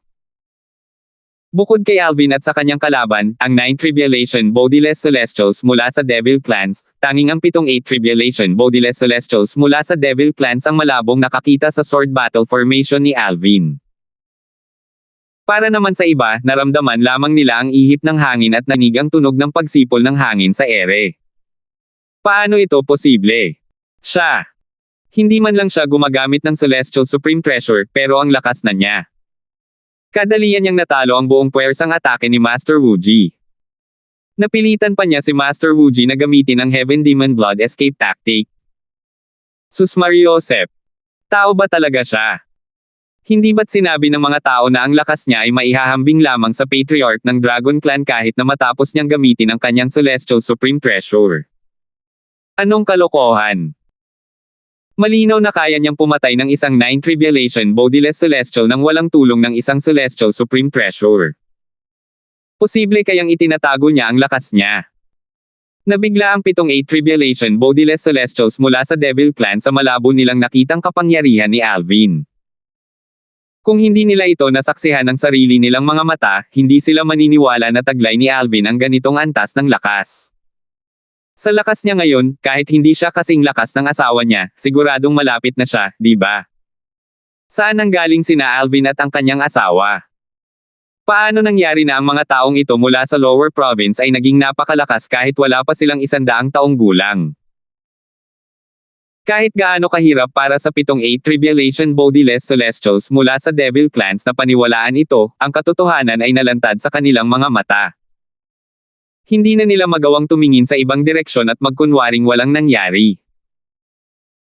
Bukod kay Alvin at sa kanyang kalaban, ang 9 Tribulation Bodiless Celestials mula sa Devil Clans, tanging ang 7 Tribulation Bodiless Celestials mula sa Devil Clans ang malabong nakakita sa sword battle formation ni Alvin. Para naman sa iba, naramdaman lamang nila ang ihip ng hangin at nanig ang tunog ng pagsipol ng hangin sa ere. Paano ito posible? Siya. Hindi man lang siya gumagamit ng Celestial Supreme Treasure, pero ang lakas na niya. Kadalian niyang natalo ang buong puwersang atake ni Master Wuji. Napilitan pa niya si Master Wuji na gamitin ang Heaven Demon Blood Escape Tactic. Sus Mariosep. Tao ba talaga siya? Hindi ba't sinabi ng mga tao na ang lakas niya ay maihahambing lamang sa Patriarch ng Dragon Clan kahit na matapos niyang gamitin ang kanyang Celestial Supreme Treasure? Anong kalokohan? Malinaw na kaya niyang pumatay ng isang 9 Tribulation Bodiless Celestial nang walang tulong ng isang Celestial Supreme Treasure. Posible kayang itinatago niya ang lakas niya. Nabigla ang 7 Tribulation Bodiless Celestials mula sa Devil Clan sa malabo nilang nakitang kapangyarihan ni Alvin. Kung hindi nila ito nasaksihan ng sarili nilang mga mata, hindi sila maniniwala na taglay ni Alvin ang ganitong antas ng lakas. Sa lakas niya ngayon, kahit hindi siya kasing lakas ng asawa niya, siguradong malapit na siya, di ba? Saan nanggaling sina Alvin at ang kanyang asawa? Paano nangyari na ang mga taong ito mula sa Lower Province ay naging napakalakas kahit wala pa silang 100 taong gulang? Kahit gaano kahirap para sa 7 Tribulation Bodiless Celestials mula sa Devil Clans na paniwalaan ito, ang katotohanan ay nalantad sa kanilang mga mata. Hindi na nila magawang tumingin sa ibang direksyon at magkunwaring walang nangyari.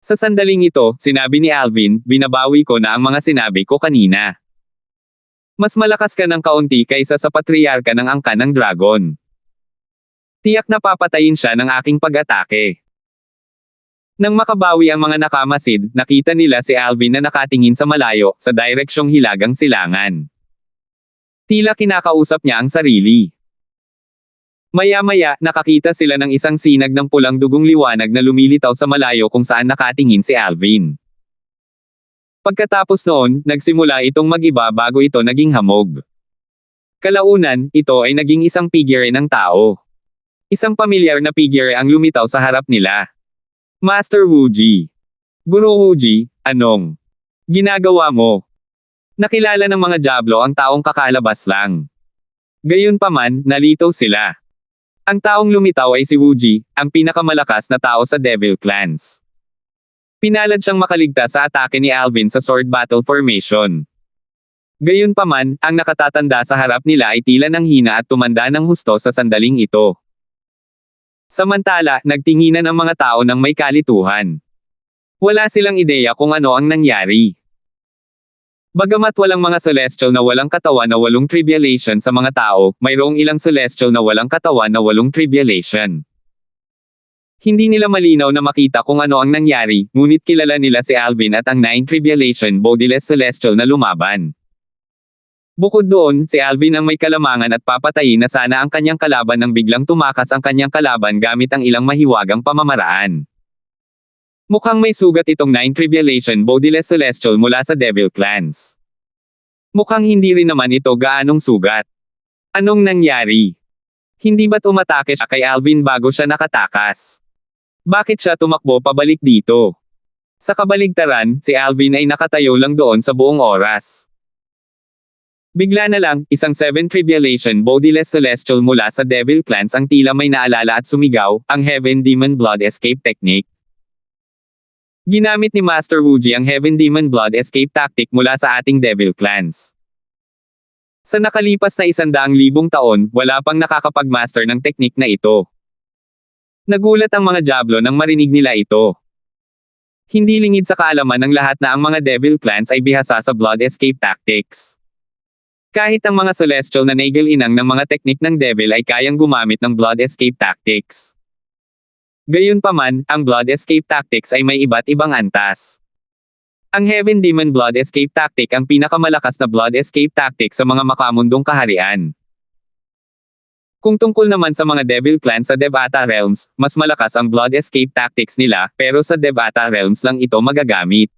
Sa sandaling ito, sinabi ni Alvin, binabawi ko na ang mga sinabi ko kanina. Mas malakas ka ng kaunti kaysa sa patriarka ng angkan ng dragon. Tiyak na papatayin siya ng aking pag-atake. Nang makabawi ang mga nakamasid, nakita nila si Alvin na nakatingin sa malayo, sa direksyong hilagang silangan. Tila kinakausap niya ang sarili. Maya-maya, nakakita sila ng isang sinag ng pulang dugong liwanag na lumilitaw sa malayo kung saan nakatingin si Alvin. Pagkatapos noon, nagsimula itong mag-iba bago ito naging hamog. Kalaunan, ito ay naging isang figure ng tao. Isang pamilyar na figure ang lumitaw sa harap nila. Master Wuji. Guru Wuji, anong ginagawa mo? Nakilala ng mga Diablo ang taong kakalabas lang. Gayunpaman, nalito sila. Ang taong lumitaw ay si Wuji, ang pinakamalakas na tao sa Devil Clans. Pinalad siyang makaligtas sa atake ni Alvin sa Sword Battle Formation. Gayunpaman, ang nakatatanda sa harap nila ay tila nanghina at tumanda ng husto sa sandaling ito. Samantala, nagtinginan ang mga tao ng may kalituhan. Wala silang ideya kung ano ang nangyari. Bagamat walang mga celestial na walang katawan na 8 tribulation sa mga tao, mayroong ilang celestial na walang katawan na 8 tribulation. Hindi nila malinaw na makita kung ano ang nangyari, ngunit kilala nila si Alvin at ang 9 tribulation bodiless celestial na lumaban. Bukod doon, si Alvin ang may kalamangan at papatayin na sana ang kanyang kalaban nang biglang tumakas ang kanyang kalaban gamit ang ilang mahiwagang pamamaraan. Mukhang may sugat itong 9 tribulation bodiless celestial mula sa Devil Clans. Mukhang hindi rin naman ito gaanong sugat. Anong nangyari? Hindi ba't umatake siya kay Alvin bago siya nakatakas? Bakit siya tumakbo pabalik dito? Sa kabaligtaran, si Alvin ay nakatayo lang doon sa buong oras. Bigla na lang, isang 7 tribulation bodiless celestial mula sa Devil Clans ang tila may naalala at sumigaw, ang Heaven Demon Blood Escape Technique. Ginamit ni Master Wuji ang Heaven Demon Blood Escape Tactic mula sa ating Devil Clans. Sa nakalipas na 100,000 taon, wala pang nakakapag-master ng teknik na ito. Nagulat ang mga Diablo nang marinig nila ito. Hindi lingid sa kaalaman ng lahat na ang mga Devil Clans ay bihasa sa Blood Escape Tactics. Kahit ang mga Celestial na nagil-inang ng mga teknik ng Devil ay kayang gumamit ng Blood Escape Tactics. Gayunpaman, ang Blood Escape Tactics ay may iba't ibang antas. Ang Heaven Demon Blood Escape Tactic ang pinakamalakas na Blood Escape Tactic sa mga makamundong kaharian. Kung tungkol naman sa mga Devil Clans sa Devata Realms, mas malakas ang Blood Escape Tactics nila, pero sa Devata Realms lang ito magagamit.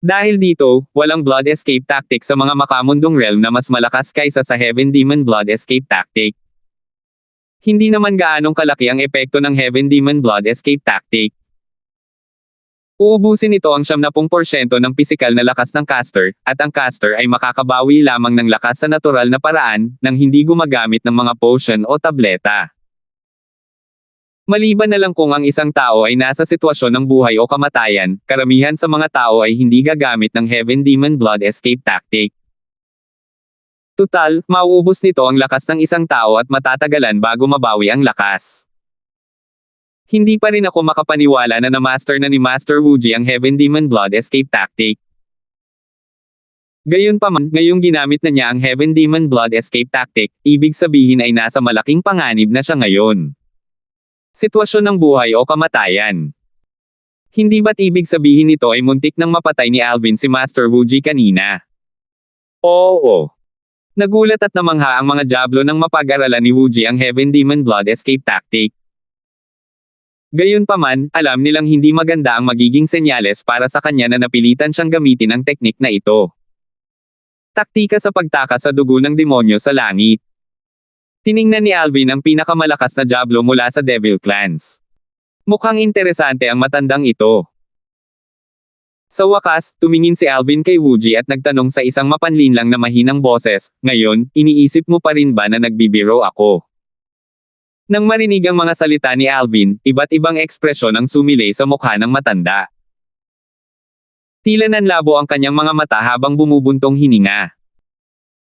Dahil dito, walang Blood Escape Tactic sa mga makamundong realm na mas malakas kaysa sa Heaven Demon Blood Escape Tactic. Hindi naman gaanong kalaki ang epekto ng Heaven Demon Blood Escape Tactic. Uubusin ito ang 70% ng pisikal na lakas ng caster, at ang caster ay makakabawi lamang ng lakas sa natural na paraan, nang hindi gumagamit ng mga potion o tableta. Maliban na lang kung ang isang tao ay nasa sitwasyon ng buhay o kamatayan, karamihan sa mga tao ay hindi gagamit ng Heaven Demon Blood Escape Tactic. Tutal, mauubos nito ang lakas ng isang tao at matatagalan bago mabawi ang lakas. Hindi pa rin ako makapaniwala na na-master na ni Master Wuji ang Heaven Demon Blood Escape Tactic. Gayunpaman, ngayong ginamit na niya ang Heaven Demon Blood Escape Tactic, ibig sabihin ay nasa malaking panganib na siya ngayon. Sitwasyon ng buhay o kamatayan. Hindi ba't ibig sabihin nito ay muntik nang mapatay ni Alvin si Master Wuji kanina? Oo. Nagulat at namangha ang mga Diablo nang mapag-aralan ni Wuji ang Heaven Demon Blood Escape Tactic. Gayunpaman, alam nilang hindi maganda ang magiging senyales para sa kanya na napilitan siyang gamitin ang teknik na ito. Taktika sa pagtakas sa dugo ng demonyo sa langit. Tiningnan ni Alvin ang pinakamalakas na Diablo mula sa Devil Clans. Mukhang interesante ang matandang ito. Sa wakas, tumingin si Alvin kay Wuji at nagtanong sa isang mapanlinlang na mahinang boses, "Ngayon, iniisip mo pa rin ba na nagbibiro ako?" Nang marinig ang mga salita ni Alvin, iba't ibang ekspresyon ang sumilay sa mukha ng matanda. Tila nanlabo ang kanyang mga mata habang bumubuntong hininga.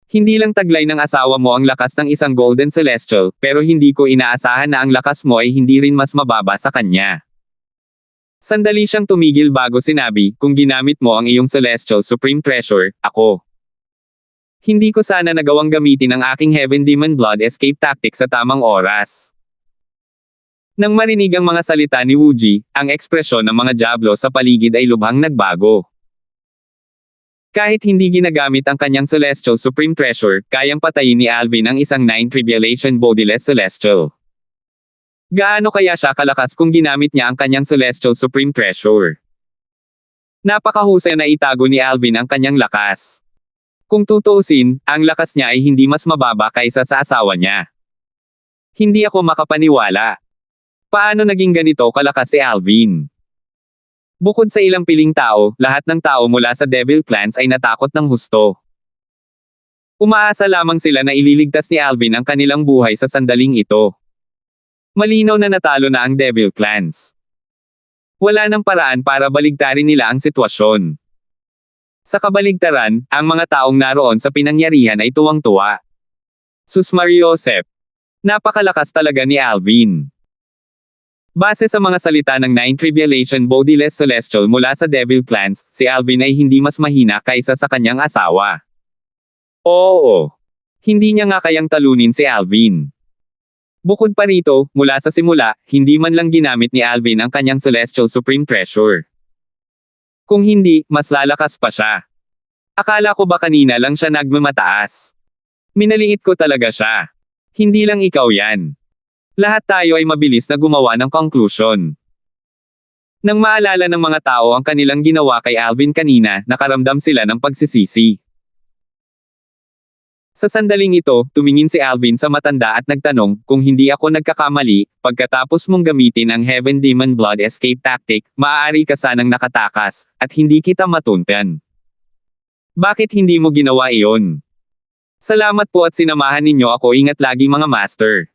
Hindi lang taglay ng asawa mo ang lakas ng isang Golden Celestial, pero hindi ko inaasahan na ang lakas mo ay hindi rin mas mababa sa kanya. Sandali siyang tumigil bago sinabi, "Kung ginamit mo ang iyong Celestial Supreme Treasure, ako. Hindi ko sana nagawang gamitin ang aking Heaven Demon Blood Escape Tactic sa tamang oras." Nang marinig ang mga salita ni Wuji, ang ekspresyon ng mga Diablo sa paligid ay lubhang nagbago. Kahit hindi ginagamit ang kanyang Celestial Supreme Treasure, kayang patayin ni Alvin ang isang 9 tribulation bodiless Celestial. Gaano kaya siya kalakas kung ginamit niya ang kanyang Celestial Supreme Treasure? Napakahusay na itago ni Alvin ang kanyang lakas. Kung tutuusin, ang lakas niya ay hindi mas mababa kaysa sa asawa niya. Hindi ako makapaniwala. Paano naging ganito kalakas si Alvin? Bukod sa ilang piling tao, lahat ng tao mula sa Devil Clans ay natakot ng husto. Umaasa lamang sila na ililigtas ni Alvin ang kanilang buhay sa sandaling ito. Malinaw na natalo na ang Devil Clans. Wala nang paraan para baligtarin nila ang sitwasyon. Sa kabaligtaran, ang mga taong naroon sa pinangyarihan ay tuwang-tuwa. Sus Mariosep. Napakalakas talaga ni Alvin. Base sa mga salita ng Nine Tribulation Bodiless Celestial mula sa Devil Clans, si Alvin ay hindi mas mahina kaysa sa kanyang asawa. Oo. Hindi niya nga kayang talunin si Alvin. Bukod pa rito, mula sa simula, hindi man lang ginamit ni Alvin ang kanyang Celestial Supreme Treasure. Kung hindi, mas lalakas pa siya. Akala ko ba kanina lang siya nagmamataas? Minaliit ko talaga siya. Hindi lang ikaw yan. Lahat tayo ay mabilis na gumawa ng conclusion. Nang maalala ng mga tao ang kanilang ginawa kay Alvin kanina, nakaramdam sila ng pagsisisi. Sa sandaling ito, tumingin si Alvin sa matanda at nagtanong, kung hindi ako nagkakamali, pagkatapos mong gamitin ang Heaven Demon Blood Escape Tactic, maaari ka sanang nakatakas, at hindi kita matuntan. Bakit hindi mo ginawa iyon? Salamat po at sinamahan ninyo ako, ingat lagi mga master.